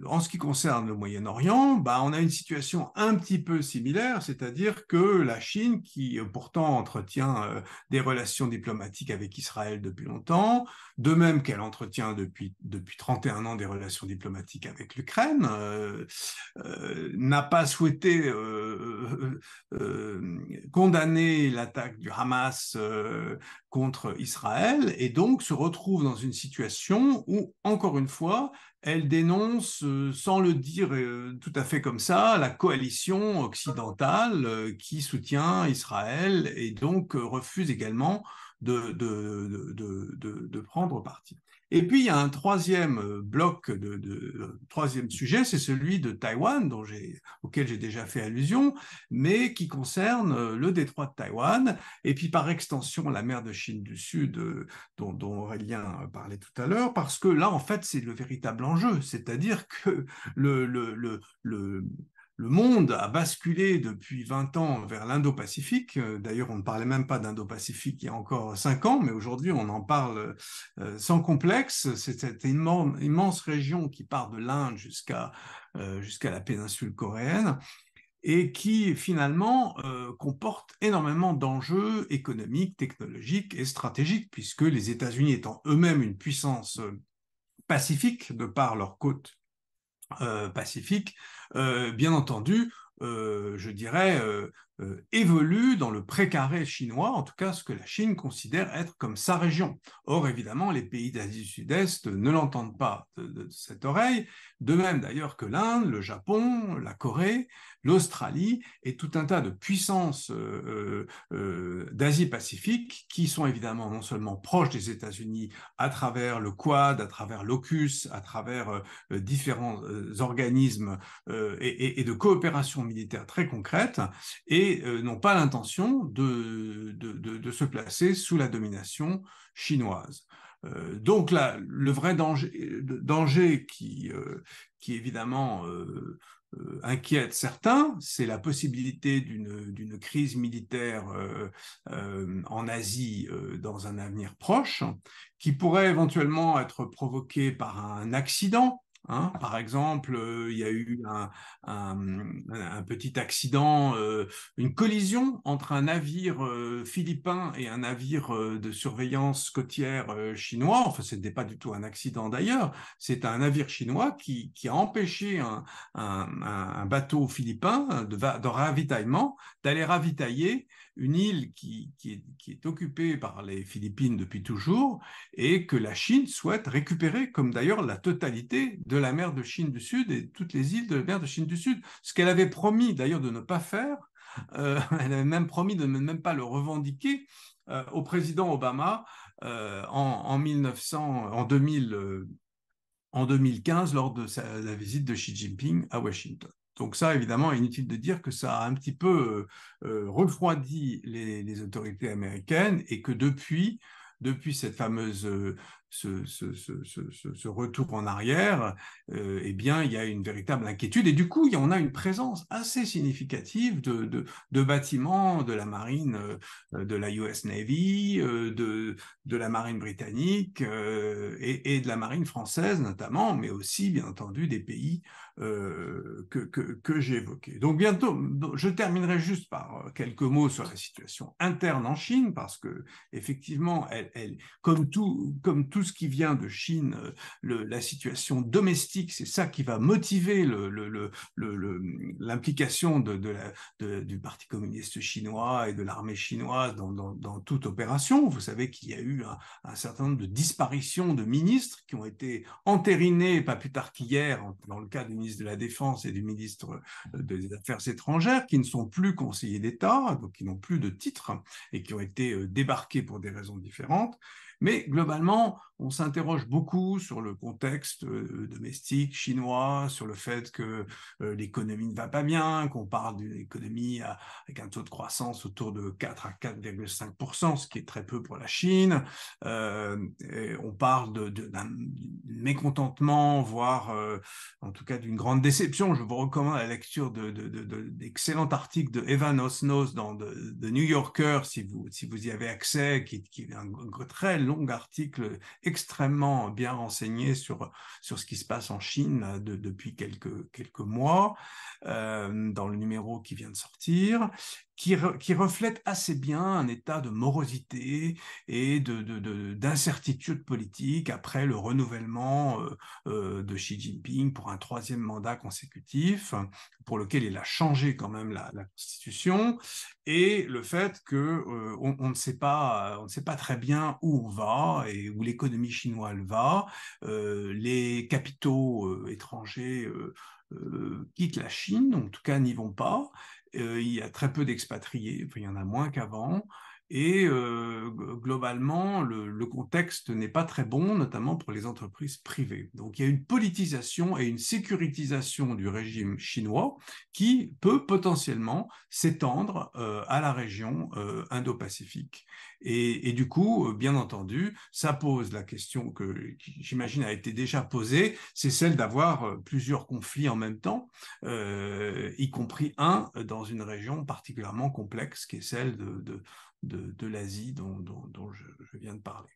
en ce qui concerne le Moyen-Orient, on a une situation un petit peu similaire, c'est-à-dire que la Chine, qui pourtant entretient des relations diplomatiques avec Israël depuis longtemps, de même qu'elle entretient depuis 31 ans des relations diplomatiques avec l'Ukraine, n'a pas souhaité condamner l'attaque du Hamas contre Israël, et donc se retrouve dans une situation où, encore une fois, elle dénonce, sans le dire tout à fait comme ça, la coalition occidentale qui soutient Israël et donc refuse également de prendre parti. Et puis, il y a un troisième bloc, troisième sujet, c'est celui de Taïwan, auquel j'ai déjà fait allusion, mais qui concerne le détroit de Taïwan, et puis par extension la mer de Chine du Sud, dont Aurélien parlait tout à l'heure, parce que là, en fait, c'est le véritable enjeu, c'est-à-dire que le monde a basculé depuis 20 ans vers l'Indo-Pacifique. D'ailleurs, on ne parlait même pas d'Indo-Pacifique il y a encore 5 ans, mais aujourd'hui, on en parle sans complexe. C'est cette immense région qui part de l'Inde jusqu'à la péninsule coréenne et qui, finalement, comporte énormément d'enjeux économiques, technologiques et stratégiques, puisque les États-Unis étant eux-mêmes une puissance pacifique de par leur côte Pacifique, bien entendu, je dirais, évolue dans le précaré chinois, en tout cas ce que la Chine considère être comme sa région. Or, évidemment, les pays d'Asie du Sud-Est ne l'entendent pas de cette oreille, de même d'ailleurs que l'Inde, le Japon, la Corée, l'Australie et tout un tas de puissances d'Asie-Pacifique qui sont évidemment non seulement proches des États-Unis à travers le Quad, à travers l'AUKUS, à travers différents organismes et de coopération militaire très concrète, et et n'ont pas l'intention de se placer sous la domination chinoise. Donc là, le vrai danger qui évidemment inquiète certains, c'est la possibilité d'une crise militaire en Asie dans un avenir proche, qui pourrait éventuellement être provoquée par un accident. Hein, par exemple, il y a eu un petit accident, une collision entre un navire philippin et un navire de surveillance côtière chinois. Enfin, ce n'était pas du tout un accident d'ailleurs. C'est un navire chinois qui a empêché un bateau philippin de ravitaillement d'aller ravitailler une île qui est occupée par les Philippines depuis toujours et que la Chine souhaite récupérer, comme d'ailleurs la totalité de la mer de Chine du Sud et toutes les îles de la mer de Chine du Sud. Ce qu'elle avait promis d'ailleurs de ne pas faire, elle avait même promis de ne même pas le revendiquer au président Obama en 2015 lors de la visite de Xi Jinping à Washington. Donc ça, évidemment, inutile de dire que ça a un petit peu refroidi les autorités américaines et que depuis cette fameuse ce retour en arrière, eh bien, il y a une véritable inquiétude. Et du coup, on a une présence assez significative de bâtiments de la marine, de la US Navy, de la marine britannique et de la marine française notamment, mais aussi, bien entendu, des pays que j'ai évoqués. Donc bientôt, je terminerai juste par quelques mots sur la situation interne en Chine, parce que effectivement, comme tout ce qui vient de Chine, la situation domestique, c'est ça qui va motiver l'implication du Parti communiste chinois et de l'armée chinoise dans toute opération. Vous savez qu'il y a eu un certain nombre de disparitions de ministres qui ont été entérinées, pas plus tard qu'hier, dans le cas du ministre de la Défense et du ministre des Affaires étrangères, qui ne sont plus conseillers d'État, donc qui n'ont plus de titre et qui ont été débarqués pour des raisons différentes. Mais globalement, on s'interroge beaucoup sur le contexte domestique chinois, sur le fait que l'économie ne va pas bien, qu'on parle d'une économie avec un taux de croissance autour de 4 à 4,5%, ce qui est très peu pour la Chine. On parle d'un mécontentement, voire en tout cas d'une grande déception. Je vous recommande la lecture d'excellents articles de Evan Osnos dans The New Yorker, si vous y avez accès, qui est un très long article extrêmement bien renseigné sur ce qui se passe en Chine depuis quelques mois, dans le numéro qui vient de sortir, qui reflète assez bien un état de morosité et d'incertitude politique après le renouvellement de Xi Jinping pour un 3e mandat consécutif, pour lequel il a changé quand même la Constitution, et le fait que on ne sait pas très bien où on va et où l'économie chinoise va. Les capitaux étrangers quittent la Chine, en tout cas n'y vont pas. Il y a très peu d'expatriés, enfin, il y en a moins qu'avant. Et globalement, le contexte n'est pas très bon, notamment pour les entreprises privées. Donc il y a une politisation et une sécurisation du régime chinois qui peut potentiellement s'étendre à la région Indo-Pacifique. Et du coup, bien entendu, ça pose la question qui j'imagine a été déjà posée, c'est celle d'avoir plusieurs conflits en même temps, y compris un dans une région particulièrement complexe qui est celle de l'Asie dont je viens de parler.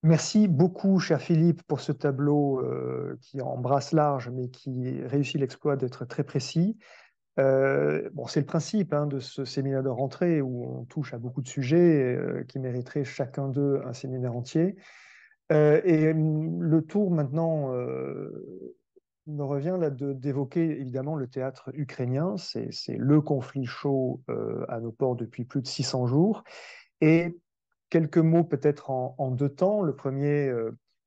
Merci beaucoup, cher Philippe, pour ce tableau qui embrasse large, mais qui réussit l'exploit d'être très précis. Bon, c'est le principe de ce séminaire de rentrée où on touche à beaucoup de sujets qui mériteraient chacun d'eux un séminaire entier. Le tour maintenant me revient là d'évoquer évidemment le théâtre ukrainien. C'est le conflit chaud à nos ports depuis plus de 600 jours. Et quelques mots peut-être en 2 temps. Le premier,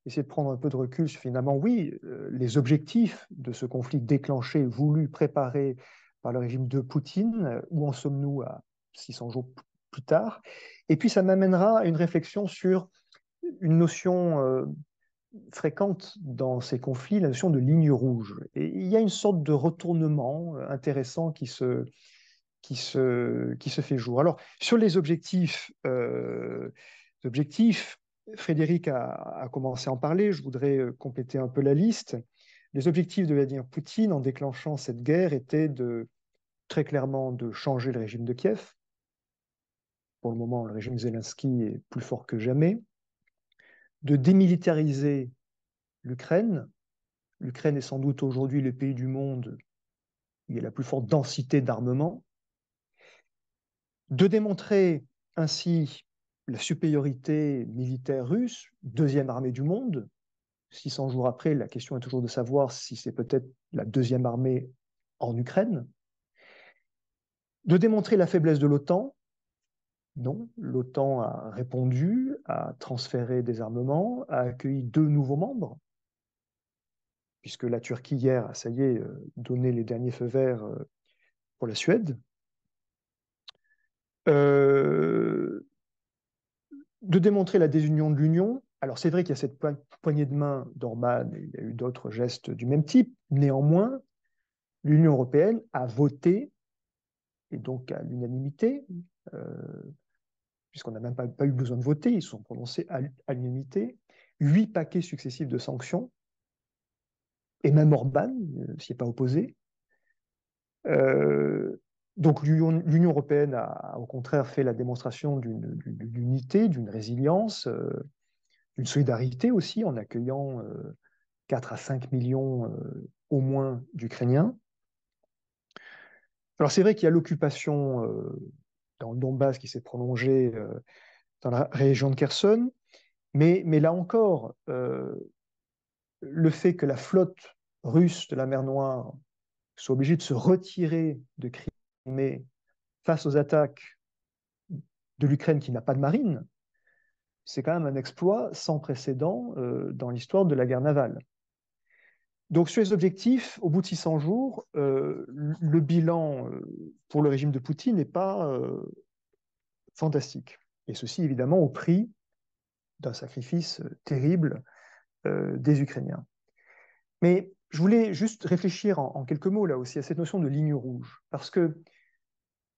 essayer de prendre un peu de recul sur finalement, oui, les objectifs de ce conflit déclenché, voulu, préparé par le régime de Poutine. Où en sommes-nous à 600 jours plus tard? Et puis ça m'amènera à une réflexion sur une notion fréquente dans ces conflits, la notion de ligne rouge. Et il y a une sorte de retournement intéressant qui se fait jour. Alors, sur les objectifs, Frédéric a commencé à en parler, je voudrais compléter un peu la liste. Les objectifs de Vladimir Poutine en déclenchant cette guerre étaient très clairement de changer le régime de Kiev. Pour le moment, le régime Zelensky est plus fort que jamais. De démilitariser l'Ukraine. L'Ukraine est sans doute aujourd'hui le pays du monde où il y a la plus forte densité d'armement. De démontrer ainsi la supériorité militaire russe, deuxième armée du monde. 600 jours après, la question est toujours de savoir si c'est peut-être la deuxième armée en Ukraine. De démontrer la faiblesse de l'OTAN. Non, l'OTAN a répondu, a transféré des armements, a accueilli 2 nouveaux membres, puisque la Turquie hier a, ça y est, donné les derniers feux verts pour la Suède. De démontrer la désunion de l'Union. Alors c'est vrai qu'il y a cette poignée de main d'Orban, et il y a eu d'autres gestes du même type. Néanmoins, l'Union européenne a voté, et donc à l'unanimité, puisqu'on n'a même pas eu besoin de voter, ils se sont prononcés à l'unanimité, 8 paquets successifs de sanctions, et même Orban s'y est pas opposé. Donc l'Union européenne a au contraire fait la démonstration d'une unité, d'une résilience, d'une solidarité aussi, en accueillant 4 à 5 millions au moins d'Ukrainiens. Alors c'est vrai qu'il y a l'occupation dans le Donbass qui s'est prolongée dans la région de Kherson, mais là encore, le fait que la flotte russe de la mer Noire soit obligée de se retirer de Crimée face aux attaques de l'Ukraine qui n'a pas de marine, c'est quand même un exploit sans précédent dans l'histoire de la guerre navale. Donc sur les objectifs, au bout de 600 jours, le bilan pour le régime de Poutine n'est pas fantastique. Et ceci évidemment au prix d'un sacrifice terrible des Ukrainiens. Mais je voulais juste réfléchir en quelques mots là aussi à cette notion de ligne rouge, parce que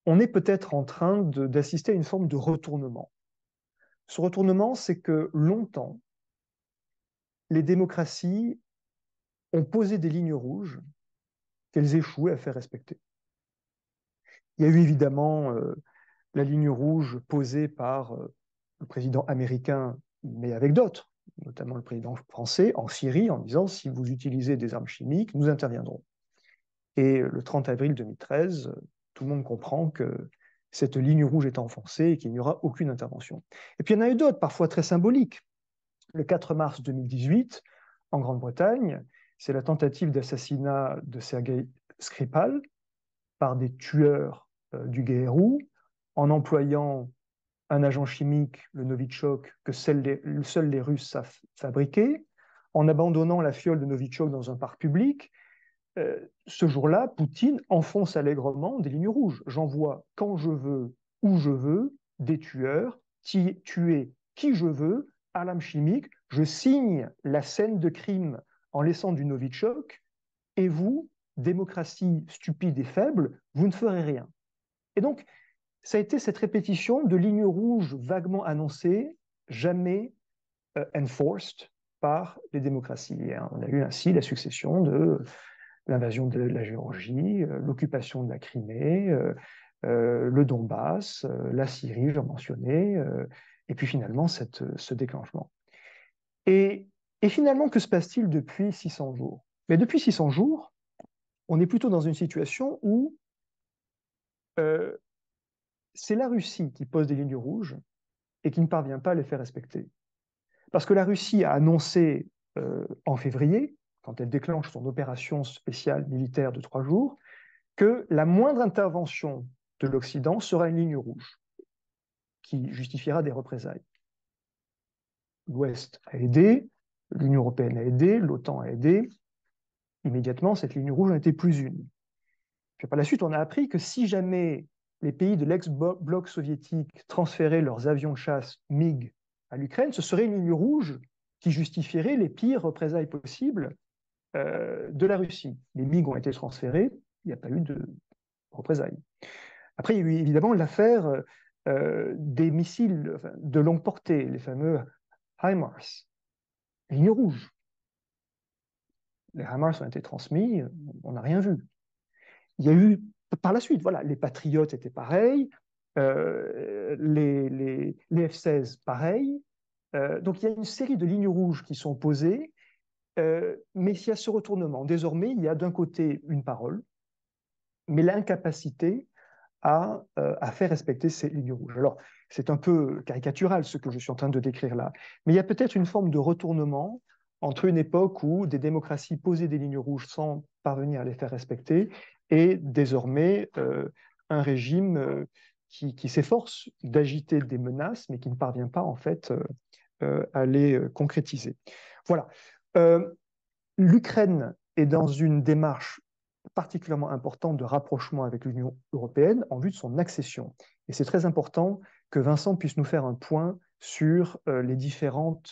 on est peut-être en train d'assister à une forme de retournement. Ce retournement, c'est que longtemps, les démocraties ont posé des lignes rouges qu'elles échouaient à faire respecter. Il y a eu évidemment la ligne rouge posée par le président américain, mais avec d'autres, notamment le président français en Syrie, en disant si vous utilisez des armes chimiques, nous interviendrons. Et le 30 avril 2013, tout le monde comprend que cette ligne rouge est enfoncée et qu'il n'y aura aucune intervention. Et puis il y en a eu d'autres, parfois très symboliques. Le 4 mars 2018, en Grande-Bretagne, c'est la tentative d'assassinat de Sergei Skripal par des tueurs du GRU en employant un agent chimique, le Novichok, que seuls les Russes savent fabriquer, en abandonnant la fiole de Novichok dans un parc public. Ce jour-là, Poutine enfonce allègrement des lignes rouges. J'envoie quand je veux, où je veux, des tueurs, tuer qui je veux, armes chimiques, je signe la scène de crime en laissant du Novichok, et vous, démocratie stupide et faible, vous ne ferez rien. Et donc, ça a été cette répétition de lignes rouges vaguement annoncées, jamais enforced par les démocraties. Et on a eu ainsi la succession de l'invasion de la Géorgie, l'occupation de la Crimée, le Donbass, la Syrie, j'en mentionnais, et puis finalement ce déclenchement. Et finalement, que se passe-t-il depuis 600 jours? Mais depuis 600 jours, on est plutôt dans une situation où c'est la Russie qui pose des lignes rouges et qui ne parvient pas à les faire respecter. Parce que la Russie a annoncé en février, quand elle déclenche son opération spéciale militaire de 3 jours, que la moindre intervention de l'Occident sera une ligne rouge qui justifiera des représailles. L'Ouest a aidé, l'Union européenne a aidé, l'OTAN a aidé. Immédiatement, cette ligne rouge n'était plus une. Puis par la suite, on a appris que si jamais les pays de l'ex-bloc soviétique transféraient leurs avions de chasse MiG à l'Ukraine, ce serait une ligne rouge qui justifierait les pires représailles possibles de la Russie. Les MiG ont été transférés, il n'y a pas eu de représailles. Après, il y a eu évidemment l'affaire des missiles de longue portée, les fameux HIMARS, ligne rouge. Les HIMARS ont été transmis, on n'a rien vu. Il y a eu, par la suite, voilà, les Patriotes étaient pareils, les F-16 pareil. Donc il y a une série de lignes rouges qui sont posées, mais il y a ce retournement. Désormais, il y a d'un côté une parole, mais l'incapacité à faire respecter ces lignes rouges. Alors, c'est un peu caricatural ce que je suis en train de décrire là, mais il y a peut-être une forme de retournement entre une époque où des démocraties posaient des lignes rouges sans parvenir à les faire respecter et désormais un régime qui s'efforce d'agiter des menaces, mais qui ne parvient pas en fait à les concrétiser. Voilà. L'Ukraine est dans une démarche particulièrement importante de rapprochement avec l'Union européenne en vue de son accession. Et c'est très important que Vincent puisse nous faire un point sur les différents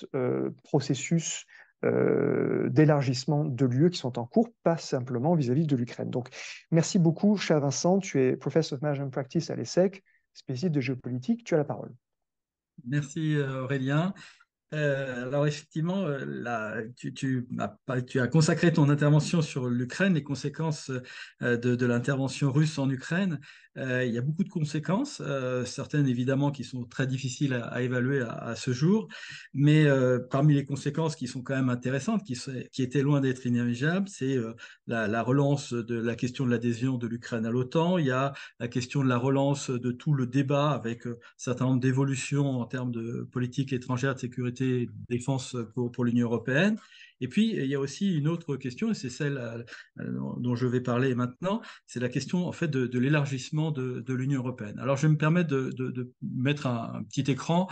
processus d'élargissement de l'UE qui sont en cours, pas simplement vis-à-vis de l'Ukraine. Donc, merci beaucoup, cher Vincent. Tu es Professor of Management Practice à l'ESSEC, spécialiste de géopolitique. Tu as la parole. Merci Aurélien. Alors effectivement, tu as consacré ton intervention sur l'Ukraine, les conséquences de l'intervention russe en Ukraine. Il y a beaucoup de conséquences, certaines évidemment qui sont très difficiles à évaluer à ce jour, mais parmi les conséquences qui sont quand même intéressantes, qui étaient loin d'être inéluctables, c'est la relance de la question de l'adhésion de l'Ukraine à l'OTAN. Il y a la question de la relance de tout le débat avec un certain nombre d'évolutions en termes de politique étrangère, de sécurité, défense pour l'Union européenne. Et puis, il y a aussi une autre question, et c'est celle dont je vais parler maintenant, c'est la question en fait de l'élargissement de l'Union européenne. Alors, je vais me permettre de mettre un petit écran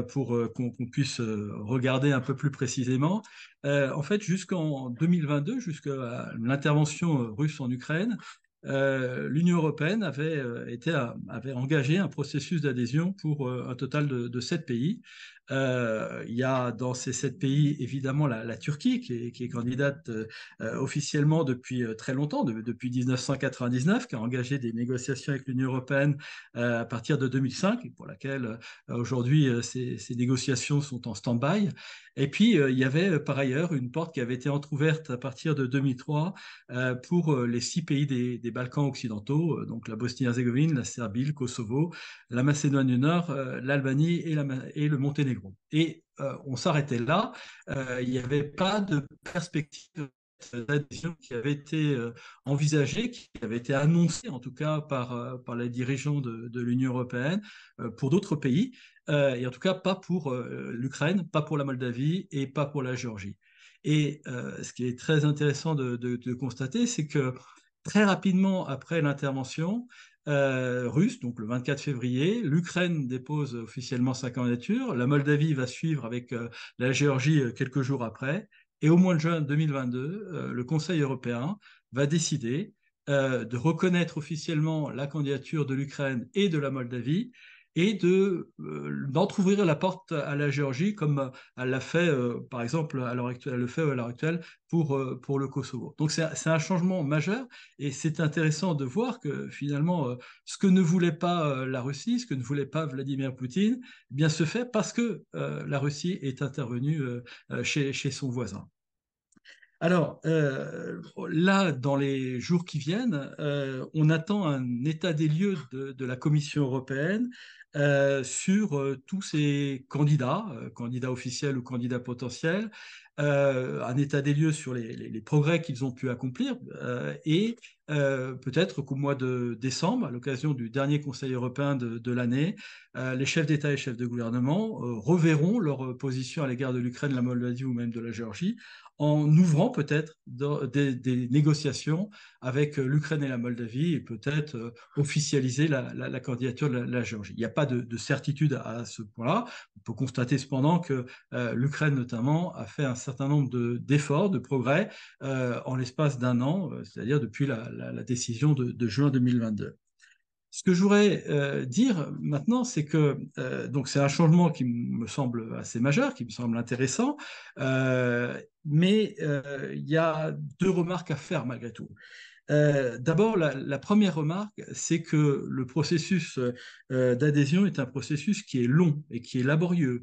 pour qu'on puisse regarder un peu plus précisément. En fait, jusqu'en 2022, jusqu'à l'intervention russe en Ukraine, l'Union européenne avait engagé un processus d'adhésion pour un total de 7 pays. Il y a dans ces 7 pays, évidemment, la Turquie, qui est candidate officiellement depuis très longtemps, depuis 1999, qui a engagé des négociations avec l'Union européenne à partir de 2005, et pour laquelle aujourd'hui ces négociations sont en stand-by. Et puis, il y avait par ailleurs une porte qui avait été entrouverte à partir de 2003 pour les 6 pays des Balkans occidentaux, donc la Bosnie-Herzégovine, la Serbie, le Kosovo, la Macédoine du Nord, l'Albanie et le Monténégro. Et on s'arrêtait là. Il n'y avait pas de perspective d'adhésion qui avait été envisagée, qui avait été annoncée en tout cas par les dirigeants de l'Union européenne pour d'autres pays, et en tout cas pas pour l'Ukraine, pas pour la Moldavie et pas pour la Géorgie. Et ce qui est très intéressant de constater, c'est que très rapidement après l'intervention russe, donc le 24 février, l'Ukraine dépose officiellement sa candidature, la Moldavie va suivre avec la Géorgie quelques jours après, et au mois de juin 2022, le Conseil européen va décider de reconnaître officiellement la candidature de l'Ukraine et de la Moldavie, et d'entrouvrir la porte à la Géorgie comme elle l'a fait, par exemple, à l'heure actuelle pour le Kosovo. Donc c'est un changement majeur et c'est intéressant de voir que finalement, ce que ne voulait pas la Russie, ce que ne voulait pas Vladimir Poutine, eh bien se fait parce que la Russie est intervenue chez son voisin. Alors, là, dans les jours qui viennent, on attend un état des lieux de la Commission européenne sur tous ces candidats, candidats officiels ou candidats potentiels, un état des lieux sur les progrès qu'ils ont pu accomplir et peut-être qu'au mois de décembre, à l'occasion du dernier Conseil européen de l'année, les chefs d'État et chefs de gouvernement reverront leur position à l'égard de l'Ukraine, la Moldavie ou même de la Géorgie en ouvrant peut-être des négociations avec l'Ukraine et la Moldavie et peut-être officialiser la candidature de la Géorgie. Il n'y a pas de certitude à ce point-là. On peut constater cependant que l'Ukraine notamment a fait un certain nombre d'efforts, de progrès en l'espace d'un an, c'est-à-dire depuis la décision de juin 2022. Ce que je voudrais dire maintenant, c'est que donc c'est un changement qui me semble assez majeur, qui me semble intéressant, mais il y a 2 remarques à faire malgré tout. D'abord, la première remarque, c'est que le processus d'adhésion est un processus qui est long et qui est laborieux.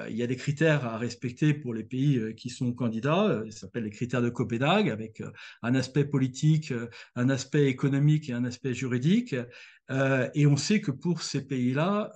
Il y a des critères à respecter pour les pays qui sont candidats. Ça s'appelle les critères de Copenhague, avec un aspect politique, un aspect économique et un aspect juridique. Et on sait que pour ces pays-là,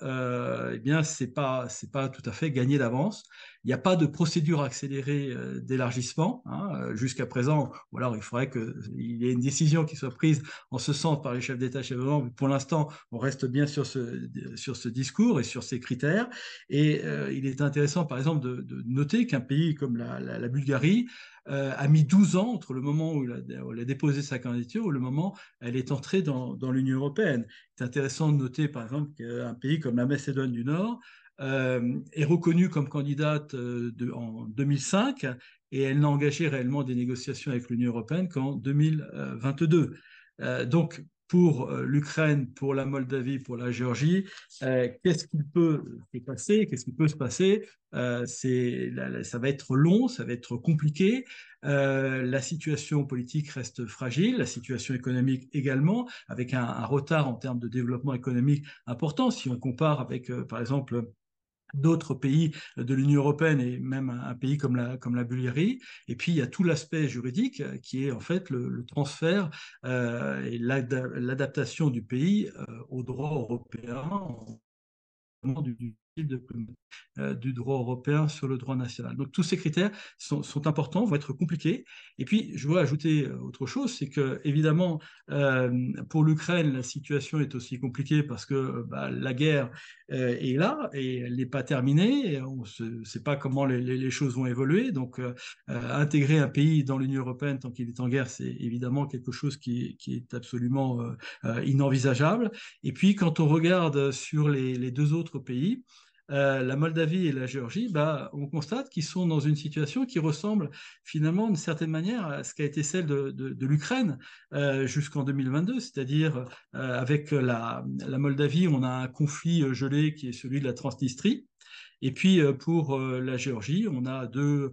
eh bien, c'est pas tout à fait gagné d'avance. Il n'y a pas de procédure accélérée d'élargissement, hein. Jusqu'à présent, ou alors il faudrait qu'il y ait une décision qui soit prise en ce sens par les chefs d'État et chefs de gouvernement. Mais pour l'instant, on reste bien sur ce discours et sur ces critères. Et il est intéressant, par exemple, de noter qu'un pays comme la Bulgarie a mis 12 ans entre le moment où elle a déposé sa candidature et le moment où elle est entrée dans l'Union européenne. C'est intéressant de noter, par exemple, qu'un pays comme la Macédoine du Nord est reconnue comme candidate en 2005 et elle n'a engagé réellement des négociations avec l'Union européenne qu'en 2022. Donc, pour l'Ukraine, pour la Moldavie, pour la Géorgie, qu'est-ce qui peut se passer? Qu'est-ce qui peut se passer? Ça va être long, ça va être compliqué. La situation politique reste fragile, la situation économique également, avec un retard en termes de développement économique important. Si on compare avec, par exemple, d'autres pays de l'Union européenne et même un pays comme la Bulgarie. Et puis, il y a tout l'aspect juridique qui est en fait le transfert et l'adaptation du pays au droit européen, du droit européen sur le droit national. Donc tous ces critères sont importants, vont être compliqués. Et puis je veux ajouter autre chose, c'est que évidemment pour l'Ukraine la situation est aussi compliquée parce que la guerre est là et elle n'est pas terminée. Et on ne sait pas comment les choses vont évoluer. Donc intégrer un pays dans l'Union européenne tant qu'il est en guerre, c'est évidemment quelque chose qui est absolument inenvisageable. Et puis, quand on regarde sur les deux autres pays, la Moldavie et la Géorgie, on constate qu'ils sont dans une situation qui ressemble finalement d'une certaine manière à ce qu'a été celle de l'Ukraine jusqu'en 2022, c'est-à-dire avec la Moldavie, on a un conflit gelé qui est celui de la Transnistrie. Et puis pour la Géorgie, on a deux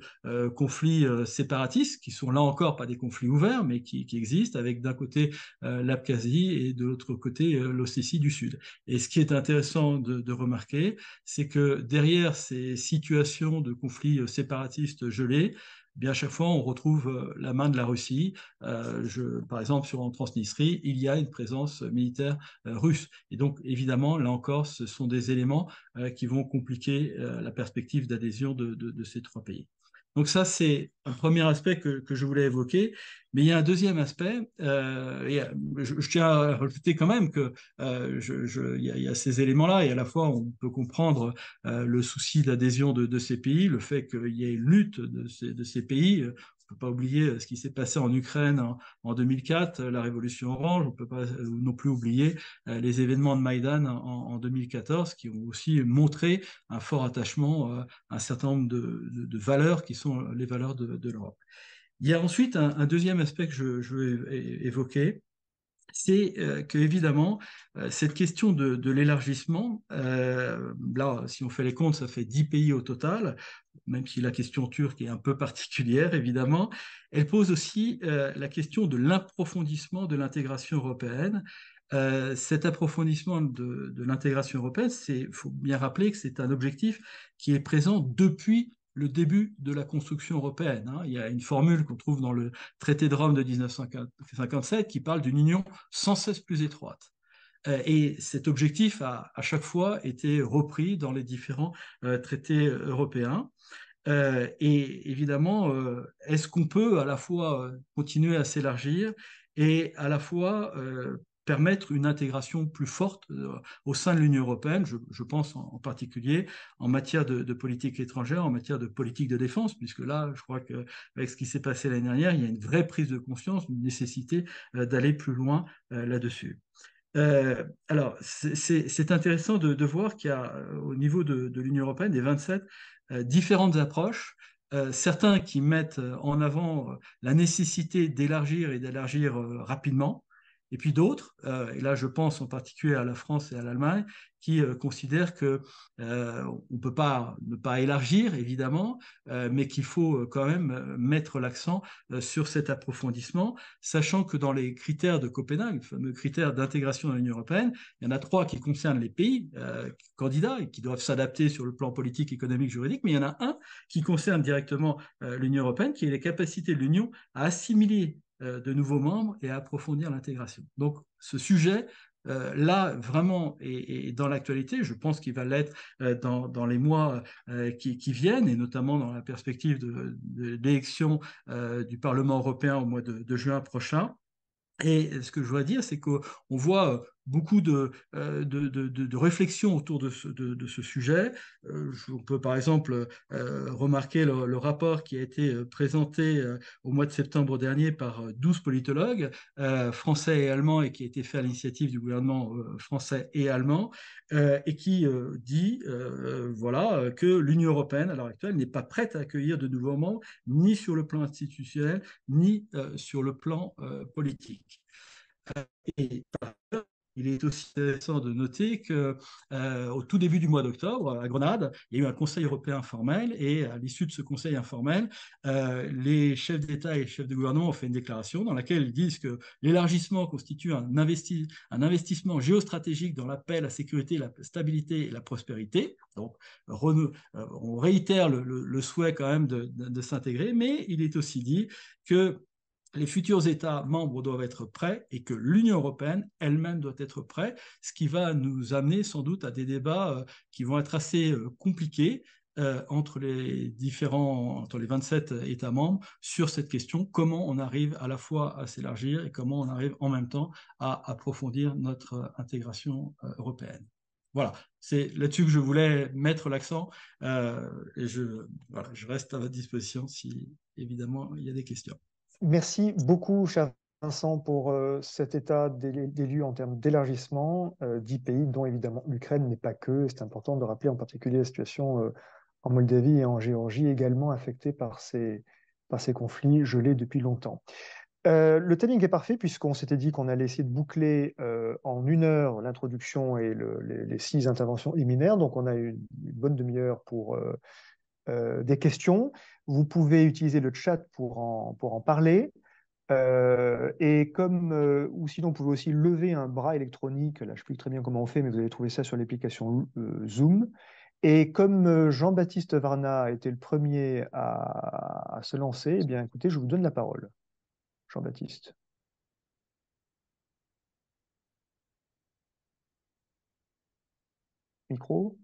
conflits séparatistes qui sont là encore pas des conflits ouverts, mais qui existent avec d'un côté l'Abkhazie et de l'autre côté l'Ossétie du Sud. Et ce qui est intéressant de remarquer, c'est que derrière ces situations de conflits séparatistes gelés, bien à chaque fois on retrouve la main de la Russie. Par exemple, en Transnistrie, il y a une présence militaire russe. Et donc, évidemment, là encore, ce sont des éléments qui vont compliquer la perspective d'adhésion de ces trois pays. Donc ça, c'est un premier aspect que je voulais évoquer. Mais il y a un deuxième aspect. Je tiens à rajouter quand même que il y a ces éléments-là et à la fois on peut comprendre le souci d'adhésion de ces pays, le fait qu'il y ait une lutte de ces pays. On ne peut pas oublier ce qui s'est passé en Ukraine en 2004, la révolution orange. On ne peut pas non plus oublier les événements de Maïdan en 2014 qui ont aussi montré un fort attachement à un certain nombre de valeurs qui sont les valeurs de l'Europe. Il y a ensuite un deuxième aspect que je veux évoquer, c'est que évidemment cette question de l'élargissement, là si on fait les comptes, ça fait 10 pays au total, même si la question turque est un peu particulière évidemment, elle pose aussi la question de l'approfondissement de l'intégration européenne. Cet approfondissement de l'intégration européenne, il faut bien rappeler que c'est un objectif qui est présent depuis le début de la construction européenne. Il y a une formule qu'on trouve dans le traité de Rome de 1957 qui parle d'une union sans cesse plus étroite. Et cet objectif a à chaque fois été repris dans les différents traités européens. Et évidemment, est-ce qu'on peut à la fois continuer à s'élargir et à la fois permettre une intégration plus forte au sein de l'Union européenne, je pense en particulier en matière de politique étrangère, en matière de politique de défense, puisque là, je crois qu'avec ce qui s'est passé l'année dernière, il y a une vraie prise de conscience, une nécessité d'aller plus loin là-dessus. Alors, c'est intéressant de voir qu'il y a au niveau de l'Union européenne des 27 différentes approches. Certains qui mettent en avant la nécessité d'élargir et d'élargir rapidement, et puis d'autres, et là je pense en particulier à la France et à l'Allemagne, qui considèrent que on peut pas ne pas élargir, évidemment, mais qu'il faut quand même mettre l'accent sur cet approfondissement, sachant que dans les critères de Copenhague, les fameux critères d'intégration dans l'Union européenne, il y en a 3 qui concernent les pays candidats et qui doivent s'adapter sur le plan politique, économique, juridique, mais il y en a un qui concerne directement l'Union européenne, qui est les capacités de l'Union à assimiler de nouveaux membres et à approfondir l'intégration. Donc ce sujet là, vraiment, est dans l'actualité. Je pense qu'il va l'être dans les mois qui viennent, et notamment dans la perspective de l'élection du Parlement européen au mois de juin prochain. Et ce que je voudrais dire, c'est qu'on voit beaucoup de réflexions autour de ce sujet. On peut par exemple remarquer le rapport qui a été présenté au mois de septembre dernier par 12 politologues français et allemands, et qui a été fait à l'initiative du gouvernement français et allemand, et qui dit voilà, que l'Union européenne, à l'heure actuelle, n'est pas prête à accueillir de nouveaux membres, ni sur le plan institutionnel, ni sur le plan politique. Et par ailleurs, il est aussi intéressant de noter qu'au tout début du mois d'octobre, à Grenade, il y a eu un Conseil européen informel, et à l'issue de ce Conseil informel, les chefs d'État et chefs de gouvernement ont fait une déclaration dans laquelle ils disent que l'élargissement constitue un investissement géostratégique dans la paix, la sécurité, la stabilité et la prospérité. Donc, on réitère le souhait quand même de s'intégrer, mais il est aussi dit que les futurs États membres doivent être prêts et que l'Union européenne elle-même doit être prête, ce qui va nous amener sans doute à des débats qui vont être assez compliqués entre les 27 États membres sur cette question, comment on arrive à la fois à s'élargir et comment on arrive en même temps à approfondir notre intégration européenne. Voilà, c'est là-dessus que je voulais mettre l'accent et je reste à votre disposition si évidemment il y a des questions. Merci beaucoup, cher Vincent, pour cet état des lieux en termes d'élargissement 10 pays, dont évidemment l'Ukraine n'est pas que. C'est important de rappeler en particulier la situation en Moldavie et en Géorgie, également affectée par ces conflits gelés depuis longtemps. Le timing est parfait, puisqu'on s'était dit qu'on allait essayer de boucler en 1 heure l'introduction et les 6 interventions liminaires. Donc on a une bonne demi-heure pour des questions. Vous pouvez utiliser le chat pour en parler. Ou sinon, vous pouvez aussi lever un bras électronique. Là, je ne sais plus très bien comment on fait, mais vous allez trouver ça sur l'application Zoom. Et comme Jean-Baptiste Varna a été le premier à se lancer, eh bien, écoutez, je vous donne la parole. Jean-Baptiste. Micro.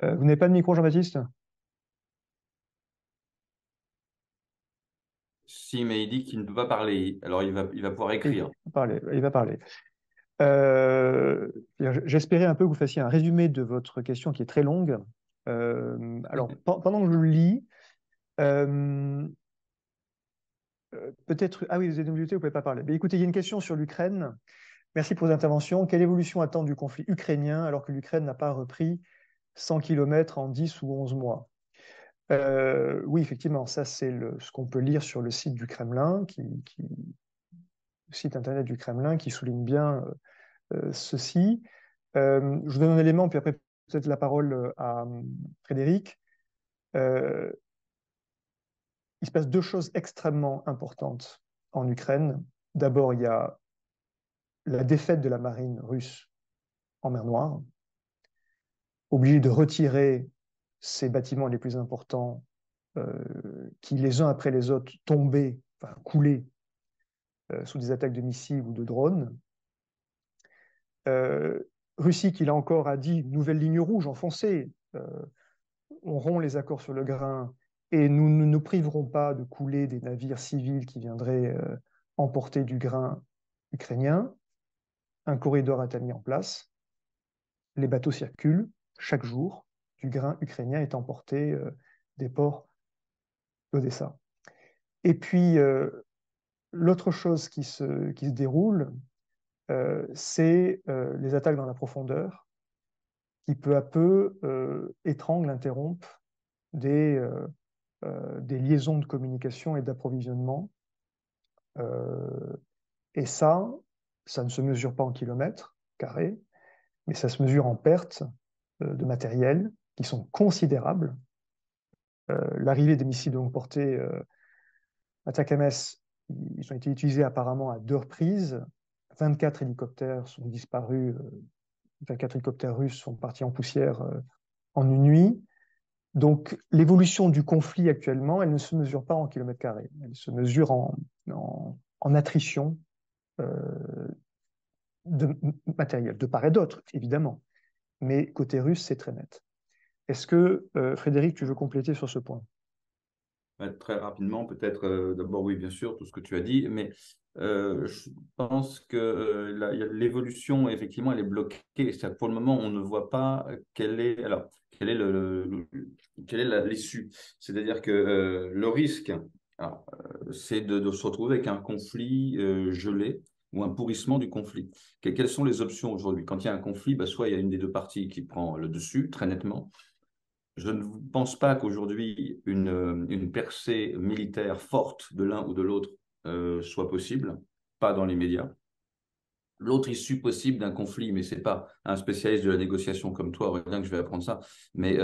Vous n'avez pas de micro, Jean-Baptiste? Si, mais il dit qu'il ne peut pas parler. Alors, il va pouvoir écrire. Il va parler. J'espérais un peu que vous fassiez un résumé de votre question qui est très longue. Alors, pendant que je le lis, peut-être... Ah oui, vous êtes mobilité, vous ne pouvez pas parler. Mais écoutez, il y a une question sur l'Ukraine. Merci pour vos interventions. Quelle évolution attend du conflit ukrainien alors que l'Ukraine n'a pas repris 100 km en 10 ou 11 mois? Oui, effectivement, ça c'est ce qu'on peut lire sur le site du Kremlin, site internet du Kremlin, qui souligne bien ceci. Je vous donne un élément, puis après peut-être la parole à Frédéric. Il se passe 2 choses extrêmement importantes en Ukraine. D'abord, il y a la défaite de la marine russe en mer Noire, obligée de retirer ses bâtiments les plus importants qui, les uns après les autres, tombaient, enfin coulaient sous des attaques de missiles ou de drones. Russie, qui là encore a dit nouvelle ligne rouge enfoncée, on rompt les accords sur le grain et nous ne nous priverons pas de couler des navires civils qui viendraient emporter du grain ukrainien. Un corridor a été mis en place. Les bateaux circulent chaque jour. Du grain ukrainien est emporté des ports d'Odessa. Et puis, l'autre chose qui se déroule, c'est les attaques dans la profondeur qui peu à peu étranglent, interrompent des liaisons de communication et d'approvisionnement Et ça ne se mesure pas en kilomètres carrés, mais ça se mesure en pertes de matériel qui sont considérables. L'arrivée des missiles de longue portée Atacams, ils ont été utilisés apparemment à 2 reprises. 24 hélicoptères sont disparus, 24 hélicoptères russes sont partis en poussière en une nuit. Donc l'évolution du conflit actuellement, elle ne se mesure pas en kilomètres carrés, elle se mesure en attrition de matériel, de part et d'autre, évidemment. Mais côté russe, c'est très net. Est-ce que, Frédéric, tu veux compléter sur ce point? Très rapidement, peut-être, d'abord, oui, bien sûr, tout ce que tu as dit, mais je pense que l'évolution, effectivement, elle est bloquée. C'est-à-dire, pour le moment, on ne voit pas quelle est l'issue. C'est-à-dire que le risque, c'est de se retrouver avec un conflit gelé ou un pourrissement du conflit. Quelles sont les options aujourd'hui? Quand il y a un conflit, soit il y a une des deux parties qui prend le dessus, très nettement. Je ne pense pas qu'aujourd'hui une percée militaire forte de l'un ou de l'autre soit possible, pas dans les médias. L'autre issue possible d'un conflit, mais ce n'est pas un spécialiste de la négociation comme toi, Aurélien, que je vais apprendre ça, mais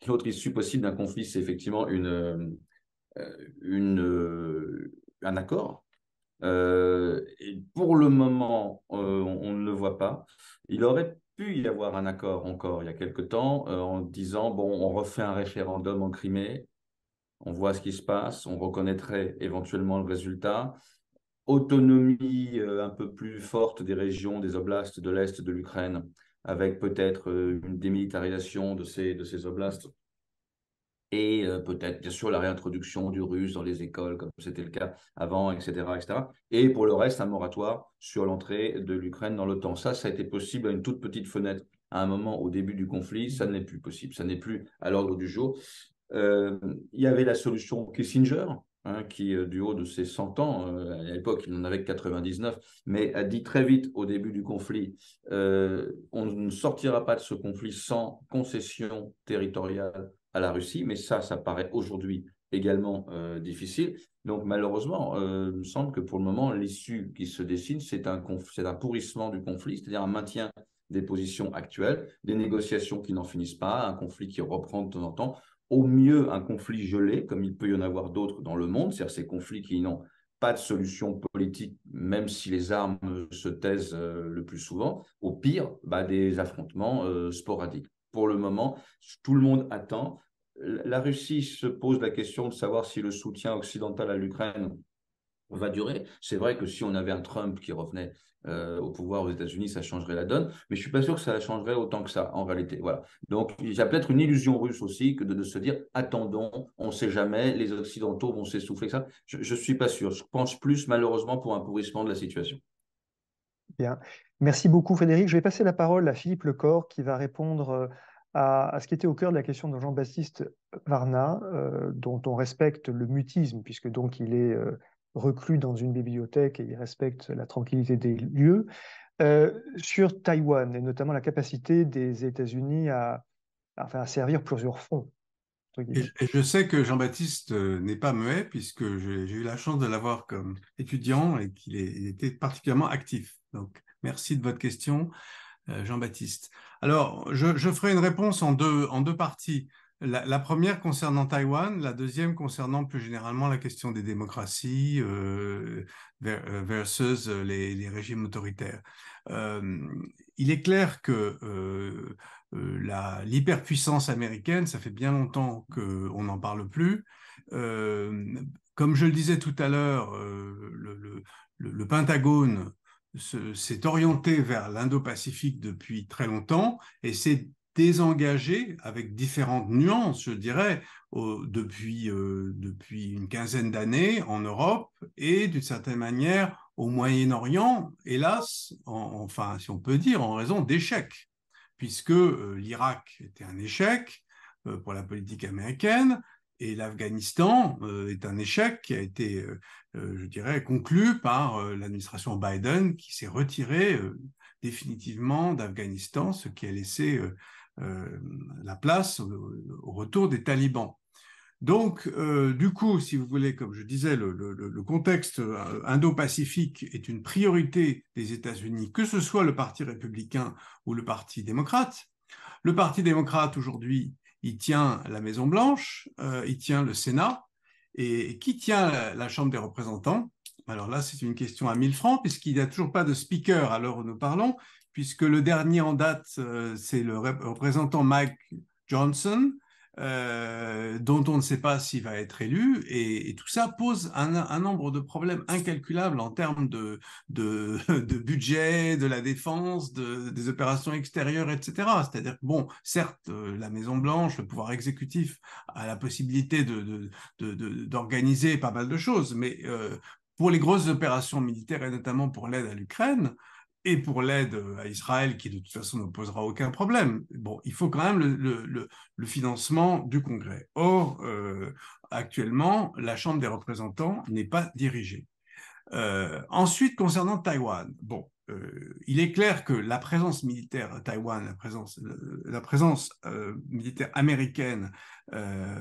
l'autre issue possible d'un conflit, c'est effectivement un accord. Et pour le moment, on ne le voit pas. Il aurait pu y avoir un accord encore il y a quelque temps en disant, bon, on refait un référendum en Crimée, on voit ce qui se passe, on reconnaîtrait éventuellement le résultat. Autonomie un peu plus forte des régions, des oblasts de l'Est de l'Ukraine, avec peut-être une démilitarisation de ces oblasts. Et peut-être, bien sûr, la réintroduction du russe dans les écoles, comme c'était le cas avant, etc., etc. Et pour le reste, un moratoire sur l'entrée de l'Ukraine dans l'OTAN. Ça a été possible à une toute petite fenêtre à un moment au début du conflit. Ça ne l'est plus possible. Ça n'est plus à l'ordre du jour. Il y avait la solution Kissinger, qui, du haut de ses 100 ans, à l'époque, il n'en avait que 99, mais a dit très vite au début du conflit, on ne sortira pas de ce conflit sans concession territoriale à la Russie, mais ça paraît aujourd'hui également difficile. Donc malheureusement, il me semble que pour le moment, l'issue qui se dessine, c'est un pourrissement du conflit, c'est-à-dire un maintien des positions actuelles, des négociations qui n'en finissent pas, un conflit qui reprend de temps en temps, au mieux un conflit gelé, comme il peut y en avoir d'autres dans le monde, c'est-à-dire ces conflits qui n'ont pas de solution politique, même si les armes se taisent le plus souvent, au pire, des affrontements sporadiques. Pour le moment, tout le monde attend. La Russie se pose la question de savoir si le soutien occidental à l'Ukraine va durer. C'est vrai que si on avait un Trump qui revenait au pouvoir aux États-Unis, ça changerait la donne, mais je ne suis pas sûr que ça changerait autant que ça en réalité. Voilà. Donc, il y a peut-être une illusion russe aussi que de se dire attendons, on ne sait jamais, les Occidentaux vont s'essouffler. Ça, je ne suis pas sûr. Je pense plus malheureusement pour un pourrissement de la situation. Bien. Merci beaucoup, Frédéric. Je vais passer la parole à Philippe Lecor qui va répondre à ce qui était au cœur de la question de Jean-Baptiste Varna, dont on respecte le mutisme, puisque donc il est reclus dans une bibliothèque et il respecte la tranquillité des lieux, sur Taïwan et notamment la capacité des États-Unis à servir plusieurs fronts. Et je sais que Jean-Baptiste n'est pas muet, puisque j'ai eu la chance de l'avoir comme étudiant et qu'il était particulièrement actif. Donc, merci de votre question, Jean-Baptiste. Alors, je ferai une réponse en deux parties. La première concernant Taïwan, la deuxième concernant plus généralement la question des démocraties versus les régimes autoritaires. Il est clair que l'hyperpuissance américaine, ça fait bien longtemps qu'on n'en parle plus. Comme je le disais tout à l'heure, le Pentagone s'est orienté vers l'Indo-Pacifique depuis très longtemps et s'est désengagé avec différentes nuances, je dirais, depuis une quinzaine d'années en Europe et d'une certaine manière au Moyen-Orient, hélas, enfin, si on peut dire, en raison d'échecs, puisque l'Irak était un échec pour la politique américaine, et l'Afghanistan est un échec qui a été, je dirais, conclu par l'administration Biden, qui s'est retirée définitivement d'Afghanistan, ce qui a laissé la place au retour des talibans. Donc, du coup, si vous voulez, comme je disais, le contexte indo-pacifique est une priorité des États-Unis, que ce soit le Parti républicain ou le Parti démocrate. Le Parti démocrate, aujourd'hui, il tient la Maison-Blanche, il tient le Sénat, et qui tient la Chambre des représentants? Alors là, c'est une question à 1000 francs, puisqu'il n'y a toujours pas de speaker à l'heure où nous parlons, puisque le dernier en date, c'est le représentant Mike Johnson, dont on ne sait pas s'il va être élu, et tout ça pose un nombre de problèmes incalculables en termes de budget, de la défense, des opérations extérieures, etc. C'est-à-dire que, bon, certes, la Maison-Blanche, le pouvoir exécutif a la possibilité d'organiser pas mal de choses, mais pour les grosses opérations militaires, et notamment pour l'aide à l'Ukraine, et pour l'aide à Israël, qui de toute façon ne posera aucun problème. Bon, il faut quand même le financement du Congrès. Or, actuellement, la Chambre des représentants n'est pas dirigée. Ensuite, concernant Taïwan, bon, il est clair que la présence militaire à Taïwan, la présence militaire américaine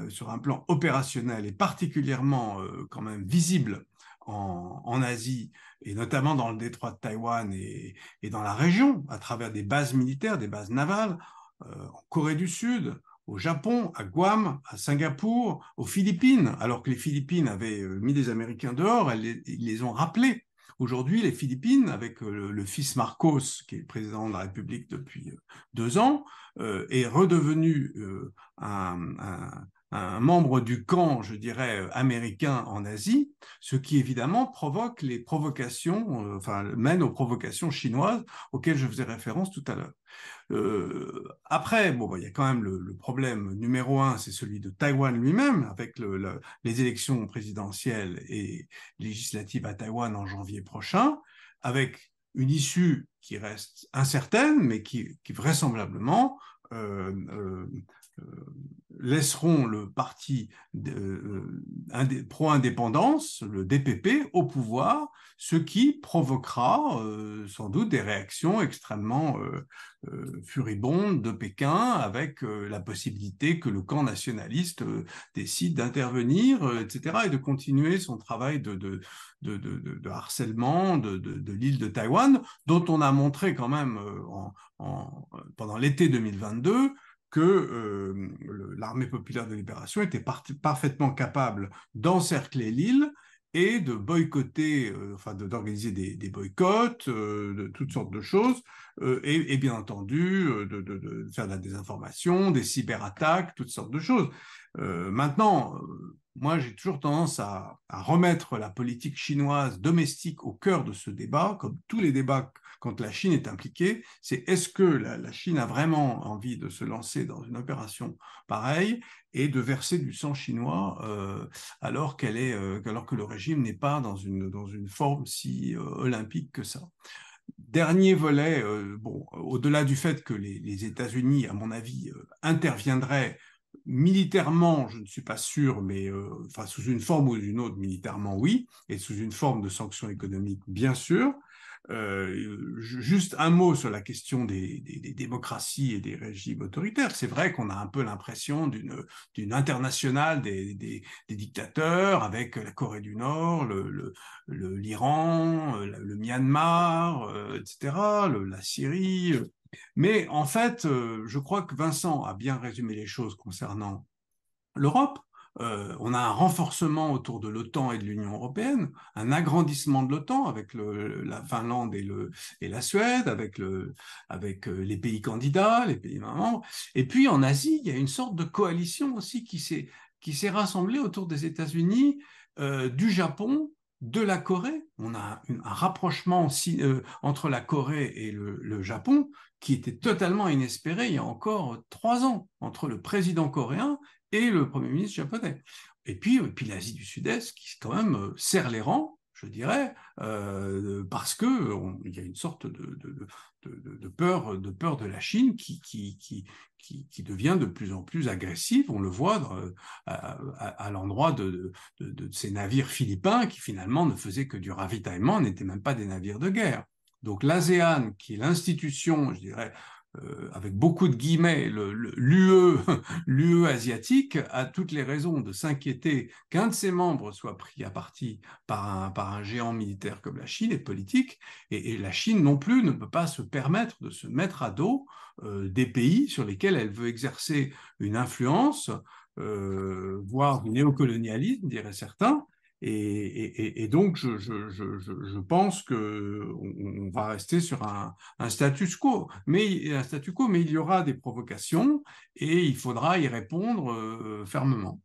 sur un plan opérationnel est particulièrement quand même visible en Asie, et notamment dans le détroit de Taïwan et dans la région, à travers des bases militaires, des bases navales, en Corée du Sud, au Japon, à Guam, à Singapour, aux Philippines, alors que les Philippines avaient mis des Américains dehors, ils les ont rappelés. Aujourd'hui, les Philippines, avec le fils Marcos, qui est président de la République depuis 2 ans, est redevenu un membre du camp, je dirais, américain en Asie, ce qui évidemment provoque les provocations, mène aux provocations chinoises auxquelles je faisais référence tout à l'heure. Après, bon, il y a quand même le problème numéro 1, c'est celui de Taïwan lui-même, avec les élections présidentielles et législatives à Taïwan en janvier prochain, avec une issue qui reste incertaine, mais qui vraisemblablement laisseront le parti pro-indépendance, le DPP, au pouvoir, ce qui provoquera sans doute des réactions extrêmement furibondes de Pékin, avec la possibilité que le camp nationaliste décide d'intervenir, etc., et de continuer son travail de harcèlement de l'île de Taïwan, dont on a montré quand même pendant l'été 2022 que l'armée populaire de libération était parfaitement capable d'encercler l'île et de boycotter, d'organiser des boycotts, de toutes sortes de choses, et bien entendu de faire de la désinformation, des cyberattaques, toutes sortes de choses. Maintenant, moi j'ai toujours tendance à remettre la politique chinoise domestique au cœur de ce débat, comme tous les débats quand la Chine est impliquée, c'est est-ce que la Chine a vraiment envie de se lancer dans une opération pareille et de verser du sang chinois alors que le régime n'est pas dans une forme si olympique que ça. Dernier volet, au-delà du fait que les États-Unis, à mon avis, interviendraient militairement, je ne suis pas sûr, mais sous une forme ou une autre, militairement oui, et sous une forme de sanctions économiques, bien sûr. Juste un mot sur la question des démocraties et des régimes autoritaires. C'est vrai qu'on a un peu l'impression d'une internationale des dictateurs, avec la Corée du Nord, l'Iran, le Myanmar, etc., la Syrie. Mais en fait, je crois que Vincent a bien résumé les choses concernant l'Europe. On a un renforcement autour de l'OTAN et de l'Union européenne, un agrandissement de l'OTAN avec la Finlande et la Suède, avec les pays candidats, les pays membres. Et puis en Asie, il y a une sorte de coalition aussi qui s'est rassemblée autour des États-Unis, du Japon, de la Corée. On a un rapprochement entre la Corée et le Japon qui était totalement inespéré il y a encore 3 ans, entre le président coréen et le Premier ministre japonais. Et puis l'Asie du Sud-Est qui quand même serre les rangs, je dirais, parce qu'il y a une sorte de peur de la Chine qui devient de plus en plus agressive. On le voit à l'endroit de ces navires philippins qui finalement ne faisaient que du ravitaillement, n'étaient même pas des navires de guerre. Donc l'ASEAN, qui est l'institution, je dirais, avec beaucoup de guillemets, l'UE l'UE asiatique a toutes les raisons de s'inquiéter qu'un de ses membres soit pris à partie par un géant militaire comme la Chine et politique, et la Chine non plus ne peut pas se permettre de se mettre à dos des pays sur lesquels elle veut exercer une influence, voire du néocolonialisme, diraient certains. Et donc, je pense qu'on va rester sur un status quo, mais il y aura des provocations et il faudra y répondre fermement.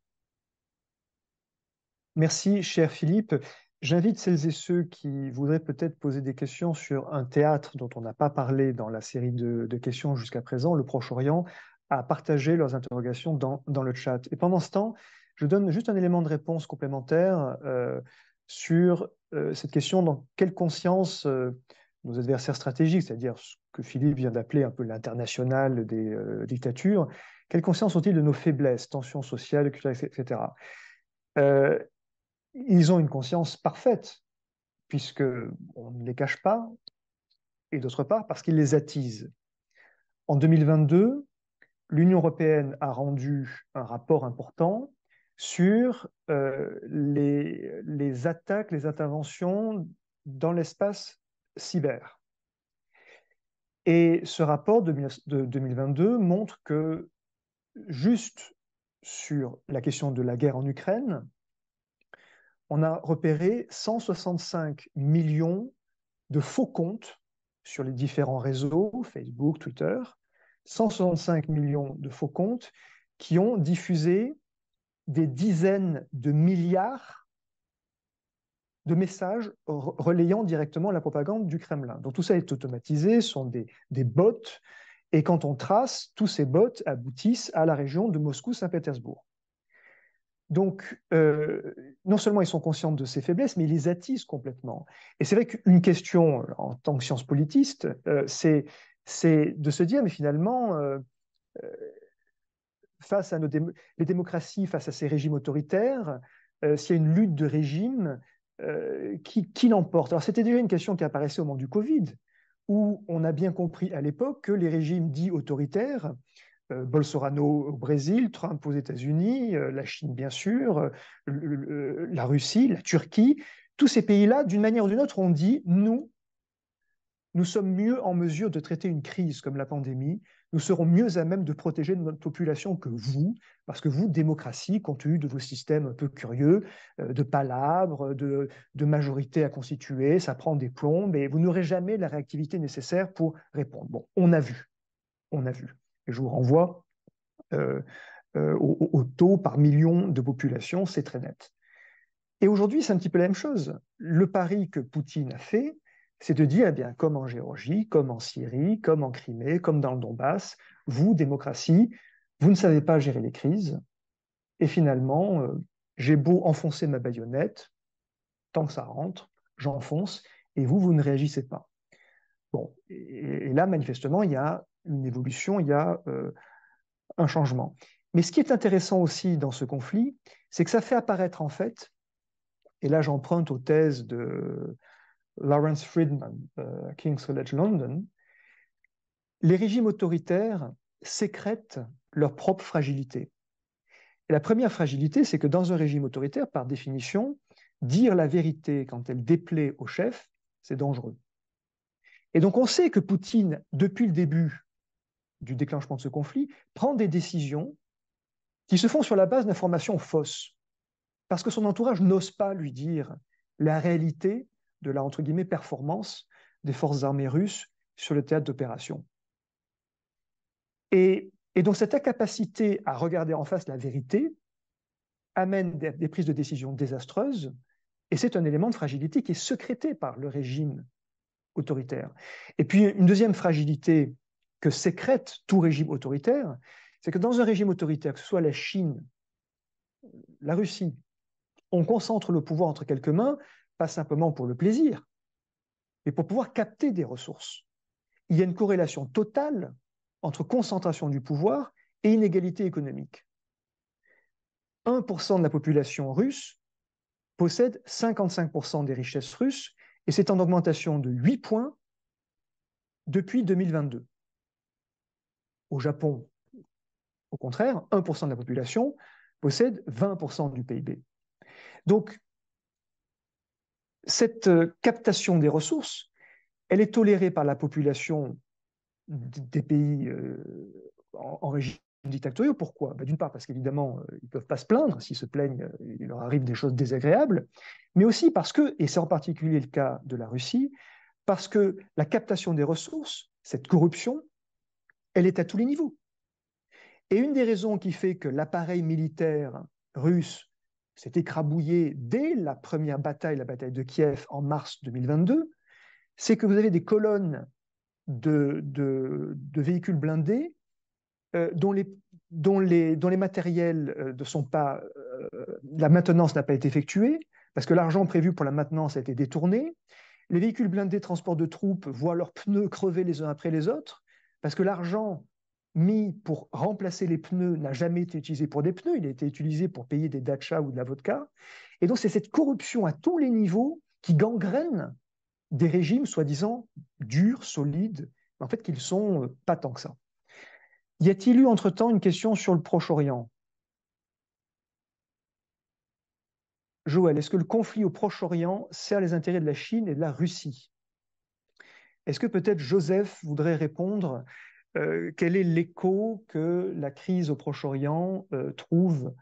Merci, cher Philippe. J'invite celles et ceux qui voudraient peut-être poser des questions sur un théâtre dont on n'a pas parlé dans la série de questions jusqu'à présent, le Proche-Orient, à partager leurs interrogations dans le chat. Et pendant ce temps, je donne juste un élément de réponse complémentaire sur cette question: dans quelle conscience nos adversaires stratégiques, c'est-à-dire ce que Philippe vient d'appeler un peu l'international des dictatures, quelle conscience ont-ils de nos faiblesses, tensions sociales, culturelles, etc. Ils ont une conscience parfaite, puisqu'on ne les cache pas, et d'autre part, parce qu'ils les attisent. En 2022, l'Union européenne a rendu un rapport important sur les attaques, les interventions dans l'espace cyber. Et ce rapport de 2022 montre que, juste sur la question de la guerre en Ukraine, on a repéré 165 millions de faux comptes sur les différents réseaux, Facebook, Twitter, 165 millions de faux comptes qui ont diffusé des dizaines de milliards de messages relayant directement la propagande du Kremlin. Donc tout ça est automatisé, ce sont des bots, et quand on trace, tous ces bots aboutissent à la région de Moscou-Saint-Pétersbourg. Donc, non seulement ils sont conscients de ces faiblesses, mais ils les attisent complètement. Et c'est vrai qu'une question, en tant que science politiste, c'est de se dire, mais finalement, face à les démocraties, face à ces régimes autoritaires, s'il y a une lutte de régime, qui l'emporte? Alors, c'était déjà une question qui apparaissait au moment du Covid, où on a bien compris à l'époque que les régimes dits autoritaires, Bolsonaro au Brésil, Trump aux États-Unis, la Chine bien sûr, la Russie, la Turquie, tous ces pays-là, d'une manière ou d'une autre, ont dit: nous sommes mieux en mesure de traiter une crise comme la pandémie, nous serons mieux à même de protéger notre population que vous, parce que vous, démocratie, compte tenu de vos systèmes un peu curieux, de palabres, de majorité à constituer, ça prend des plombes, et vous n'aurez jamais la réactivité nécessaire pour répondre. Bon, on a vu. Et je vous renvoie au taux par million de population, c'est très net. Et aujourd'hui, c'est un petit peu la même chose. Le pari que Poutine a fait, c'est de dire, eh bien, comme en Géorgie, comme en Syrie, comme en Crimée, comme dans le Donbass, vous, démocratie, vous ne savez pas gérer les crises, et finalement, j'ai beau enfoncer ma baïonnette, tant que ça rentre, j'enfonce, et vous ne réagissez pas. Bon, et là, manifestement, il y a une évolution, il y a un changement. Mais ce qui est intéressant aussi dans ce conflit, c'est que ça fait apparaître en fait, et là j'emprunte aux thèses de Lawrence Friedman, King's College London, les régimes autoritaires sécrètent leur propre fragilité. Et la première fragilité, c'est que dans un régime autoritaire, par définition, dire la vérité quand elle déplaît au chef, c'est dangereux. Et donc on sait que Poutine, depuis le début du déclenchement de ce conflit, prend des décisions qui se font sur la base d'informations fausses, parce que son entourage n'ose pas lui dire la réalité de la, entre guillemets, performance des forces armées russes sur le théâtre d'opération. Et donc cette incapacité à regarder en face la vérité amène des prises de décision désastreuses, et c'est un élément de fragilité qui est sécrété par le régime autoritaire. Et puis une deuxième fragilité que sécrète tout régime autoritaire, c'est que dans un régime autoritaire, que ce soit la Chine, la Russie, on concentre le pouvoir entre quelques mains, pas simplement pour le plaisir, mais pour pouvoir capter des ressources. Il y a une corrélation totale entre concentration du pouvoir et inégalité économique. 1% de la population russe possède 55% des richesses russes, et c'est en augmentation de 8 points depuis 2022. Au Japon, au contraire, 1% de la population possède 20% du PIB. Donc, cette captation des ressources, elle est tolérée par la population des pays en régime dictatoriaux. Pourquoi? D'une part, parce qu'évidemment, ils ne peuvent pas se plaindre. S'ils se plaignent, il leur arrive des choses désagréables. Mais aussi parce que, et c'est en particulier le cas de la Russie, parce que la captation des ressources, cette corruption, elle est à tous les niveaux. Et une des raisons qui fait que l'appareil militaire russe s'est écrabouillé dès la première bataille, la bataille de Kiev en mars 2022, c'est que vous avez des colonnes de véhicules blindés dont les matériels ne sont pas, la maintenance n'a pas été effectuée, parce que l'argent prévu pour la maintenance a été détourné. Les véhicules blindés transport de troupes voient leurs pneus crever les uns après les autres, parce que l'argent mis pour remplacer les pneus n'a jamais été utilisé pour des pneus, il a été utilisé pour payer des dachas ou de la vodka. Et donc c'est cette corruption à tous les niveaux qui gangrène des régimes soi-disant durs, solides, mais en fait qu'ils sont pas tant que ça. Y a-t-il eu entre-temps une question sur le Proche-Orient? Joël, est-ce que le conflit au Proche-Orient sert les intérêts de la Chine et de la Russie? Est-ce que peut-être Joseph voudrait répondre quel est l'écho que la crise au Proche-Orient trouve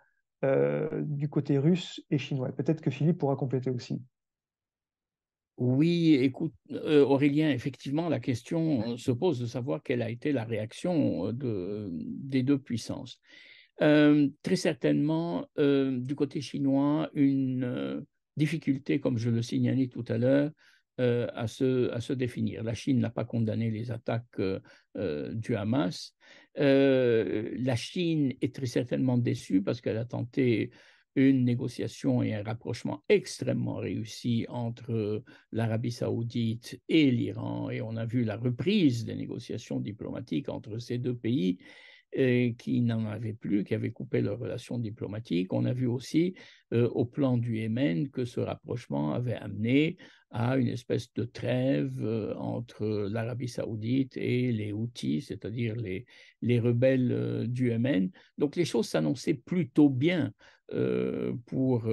du côté russe et chinois? Peut-être que Philippe pourra compléter aussi. Oui, écoute, Aurélien, effectivement, la question se pose de savoir quelle a été la réaction des deux puissances. Très certainement, du côté chinois, une difficulté, comme je le signalais tout à l'heure, à se définir. La Chine n'a pas condamné les attaques du Hamas. La Chine est très certainement déçue parce qu'elle a tenté une négociation et un rapprochement extrêmement réussi entre l'Arabie saoudite et l'Iran. Et on a vu la reprise des négociations diplomatiques entre ces deux pays qui n'en avaient plus, qui avaient coupé leurs relations diplomatiques. On a vu aussi au plan du Yémen que ce rapprochement avait amené à une espèce de trêve entre l'Arabie saoudite et les Houthis, c'est-à-dire les rebelles du Yémen. Donc les choses s'annonçaient plutôt bien pour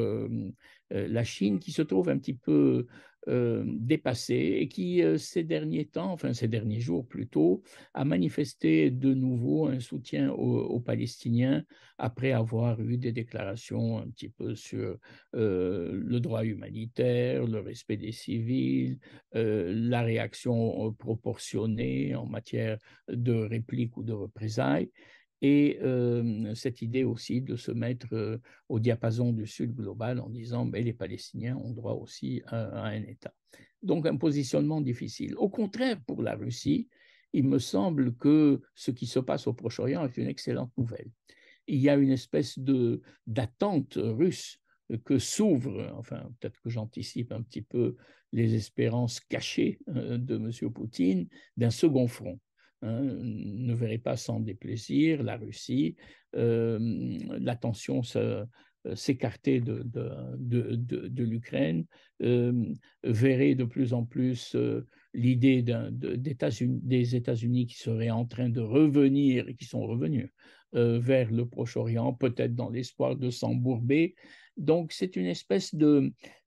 la Chine, qui se trouve un petit peu dépassée et qui, ces derniers temps, enfin ces derniers jours plutôt, a manifesté de nouveau un soutien aux Palestiniens après avoir eu des déclarations un petit peu sur le droit humanitaire, le respect des civils, la réaction proportionnée en matière de réplique ou de représailles. Et cette idée aussi de se mettre au diapason du Sud global en disant mais les Palestiniens ont droit aussi à un État. Donc un positionnement difficile. Au contraire, pour la Russie, il me semble que ce qui se passe au Proche-Orient est une excellente nouvelle. Il y a une espèce d'attente russe que s'ouvre, enfin peut-être que j'anticipe un petit peu les espérances cachées de M. Poutine, d'un second front. Ne verrait pas sans déplaisir la Russie, l'attention s'écarter de l'Ukraine, verrait de plus en plus l'idée des États-Unis qui seraient en train de revenir, et qui sont revenus vers le Proche-Orient, peut-être dans l'espoir de s'embourber. Donc c'est une espèce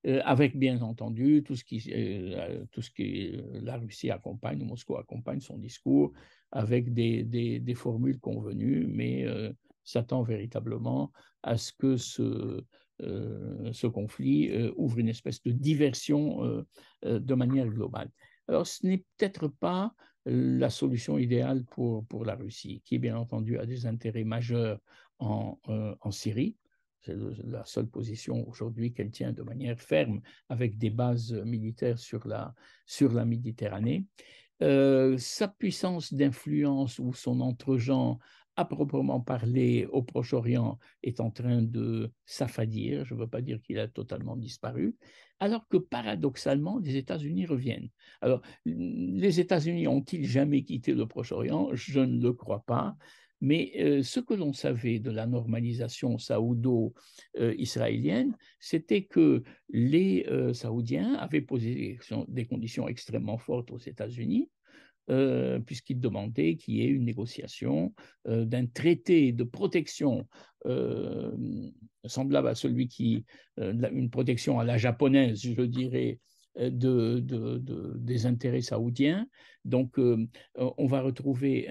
avec bien entendu tout ce qui la Russie accompagne, Moscou accompagne son discours avec des formules convenues, mais s'attend véritablement à ce que ce conflit ouvre une espèce de diversion de manière globale. Alors, ce n'est peut-être pas la solution idéale pour la Russie, qui, bien entendu, a des intérêts majeurs en Syrie. C'est la seule position aujourd'hui qu'elle tient de manière ferme avec des bases militaires sur la Méditerranée. Sa puissance d'influence ou son entre-gens à proprement parler au Proche-Orient est en train de s'affadir, je ne veux pas dire qu'il a totalement disparu, alors que paradoxalement, les États-Unis reviennent. Alors, les États-Unis ont-ils jamais quitté le Proche-Orient? Je ne le crois pas. Mais ce que l'on savait de la normalisation saoudo-israélienne, c'était que les Saoudiens avaient posé des conditions extrêmement fortes aux États-Unis puisqu'il demandait qu'il y ait une négociation d'un traité de protection semblable à celui une protection à la japonaise, je dirais, des intérêts saoudiens. Donc, on va retrouver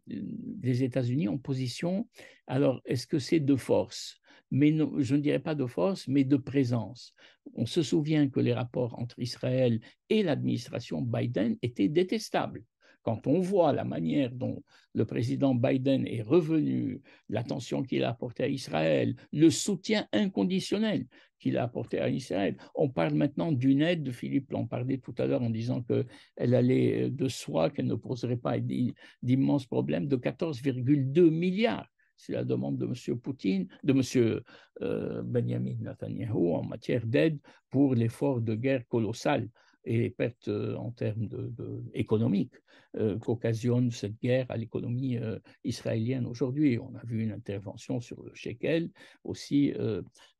les États-Unis en position. Alors, est-ce que c'est de force? Mais non, je ne dirais pas de force, mais de présence. On se souvient que les rapports entre Israël et l'administration Biden étaient détestables. Quand on voit la manière dont le président Biden est revenu, l'attention qu'il a apportée à Israël, le soutien inconditionnel qu'il a apporté à Israël. On parle maintenant d'une aide, Philippe l'en parlait tout à l'heure en disant qu'elle allait de soi, qu'elle ne poserait pas d'immenses problèmes, de 14,2 milliards. C'est la demande de M. Poutine, de M. Benjamin Netanyahu en matière d'aide pour l'effort de guerre colossal et les pertes en termes économiques qu'occasionne cette guerre à l'économie israélienne aujourd'hui. On a vu une intervention sur le shekel aussi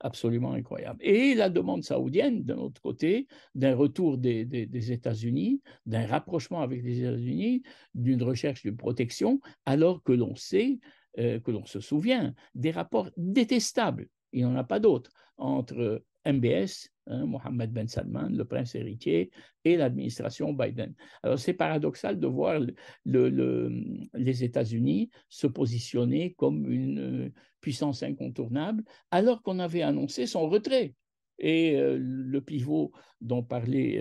absolument incroyable. Et la demande saoudienne, d'un autre côté, d'un retour des États-Unis, d'un rapprochement avec les États-Unis, d'une recherche de protection, alors que l'on sait, que l'on se souvient des rapports détestables, il n'y en a pas d'autres, entre MBS, Mohammed Ben Salman, le prince héritier, et l'administration Biden. Alors, c'est paradoxal de voir les États-Unis se positionner comme une puissance incontournable, alors qu'on avait annoncé son retrait. Et le pivot dont parlait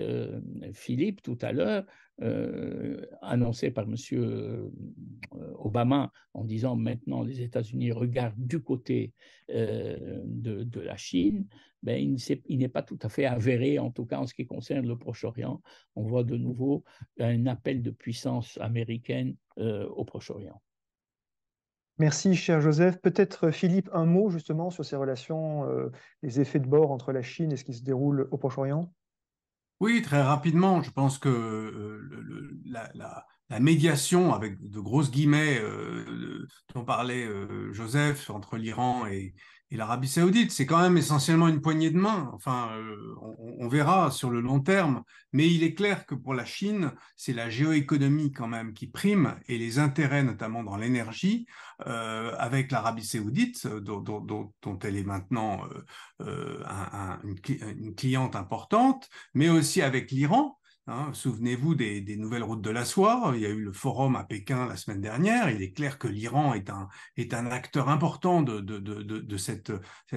Philippe tout à l'heure, annoncé par M. Obama en disant maintenant les États-Unis regardent du côté de la Chine, ben, il n'est pas tout à fait avéré, en tout cas en ce qui concerne le Proche-Orient. On voit de nouveau un appel de puissance américaine au Proche-Orient. Merci, cher Joseph. Peut-être, Philippe, un mot justement sur ces relations, les effets de bord entre la Chine et ce qui se déroule au Proche-Orient? Oui, très rapidement. Je pense que la médiation, avec de grosses guillemets, dont parlait Joseph, entre l'Iran et l'Arabie Saoudite, c'est quand même essentiellement une poignée de main. Enfin, on verra sur le long terme. Mais il est clair que pour la Chine, c'est la géoéconomie quand même qui prime et les intérêts, notamment dans l'énergie, avec l'Arabie Saoudite, dont elle est maintenant une cliente importante, mais aussi avec l'Iran. Souvenez-vous des nouvelles routes de la soie. Il y a eu le forum à Pékin la semaine dernière. Il est clair que l'Iran est un acteur important de cette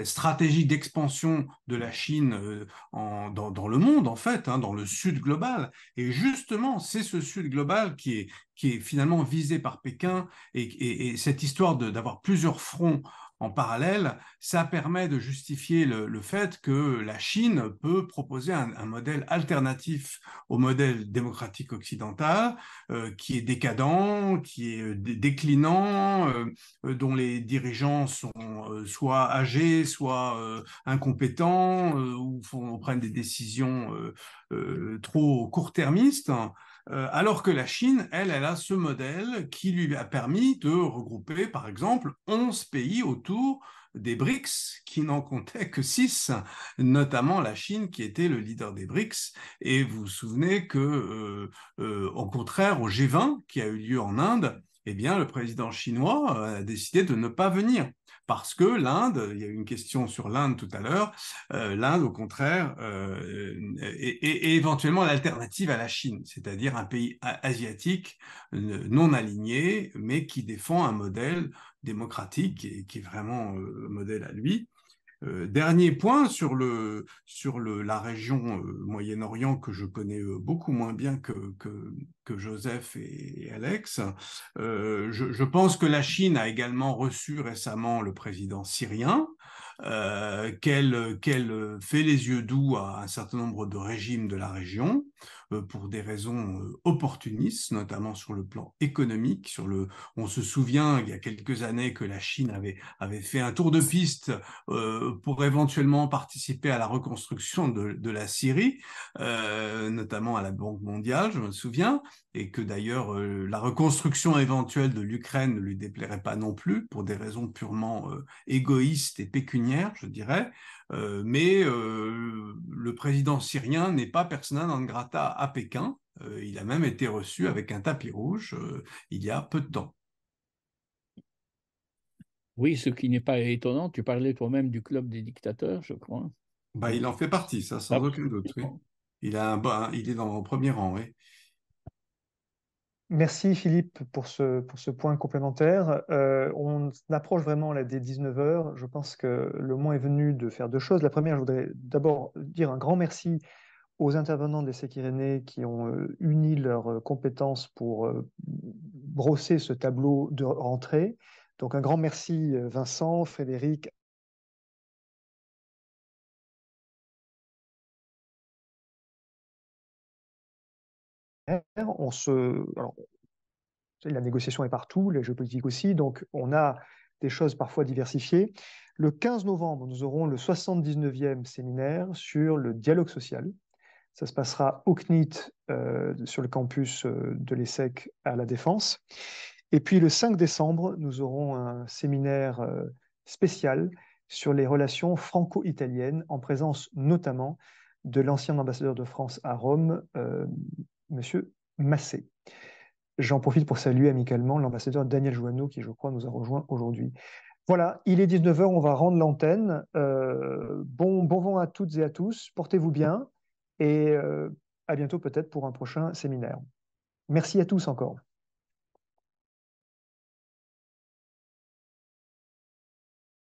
stratégie d'expansion de la Chine dans le monde, en fait, dans le sud global. Et justement, c'est ce sud global qui est finalement visé par Pékin. Et cette histoire d'avoir plusieurs fronts en parallèle, ça permet de justifier le fait que la Chine peut proposer un modèle alternatif au modèle démocratique occidental, qui est décadent, qui est déclinant, dont les dirigeants sont soit âgés, soit incompétents, ou prennent des décisions trop court-termistes. Alors que la Chine, elle a ce modèle qui lui a permis de regrouper, par exemple, 11 pays autour des BRICS, qui n'en comptaient que 6, notamment la Chine qui était le leader des BRICS. Et vous vous souvenez que, au contraire, au G20 qui a eu lieu en Inde, eh bien, le président chinois a décidé de ne pas venir. Parce que l'Inde, il y a eu une question sur l'Inde tout à l'heure, l'Inde, au contraire, est éventuellement l'alternative à la Chine, c'est-à-dire un pays asiatique non aligné, mais qui défend un modèle démocratique et qui est vraiment modèle à lui. Dernier point sur la région Moyen-Orient que je connais beaucoup moins bien que Joseph et Alex. Je pense que la Chine a également reçu récemment le président syrien, qu'elle fait les yeux doux à un certain nombre de régimes de la région pour des raisons opportunistes, notamment sur le plan économique. On se souvient il y a quelques années que la Chine avait fait un tour de piste pour éventuellement participer à la reconstruction de la Syrie, notamment à la Banque mondiale, je me souviens, et que d'ailleurs la reconstruction éventuelle de l'Ukraine ne lui déplairait pas non plus, pour des raisons purement égoïstes et pécuniaires, je dirais. Mais le président syrien n'est pas persona non grata à Pékin, Il a même été reçu avec un tapis rouge il y a peu de temps. Oui, ce qui n'est pas étonnant. Tu parlais toi-même du club des dictateurs, je crois. Bah, il en fait partie, ça, sans aucun doute, oui. Il est dans le premier rang, oui. Merci Philippe pour ce point complémentaire. On approche vraiment là, des 19 heures. Je pense que le moment est venu de faire deux choses. La première, je voudrais d'abord dire un grand merci aux intervenants de l'ESSEC Irénée qui ont uni leurs compétences pour brosser ce tableau de rentrée. Donc un grand merci Vincent, Frédéric. Alors, la négociation est partout, la géopolitique aussi, donc on a des choses parfois diversifiées. Le 15 novembre, nous aurons le 79e séminaire sur le dialogue social. Ça se passera au CNIT, sur le campus de l'ESSEC à La Défense. Et puis le 5 décembre, nous aurons un séminaire spécial sur les relations franco-italiennes, en présence notamment de l'ancien ambassadeur de France à Rome, Monsieur Massé. J'en profite pour saluer amicalement l'ambassadeur Daniel Joanneau, qui, je crois, nous a rejoint aujourd'hui. Voilà, il est 19 heures, on va rendre l'antenne. Bon vent à toutes et à tous, portez-vous bien et à bientôt peut-être pour un prochain séminaire. Merci à tous encore.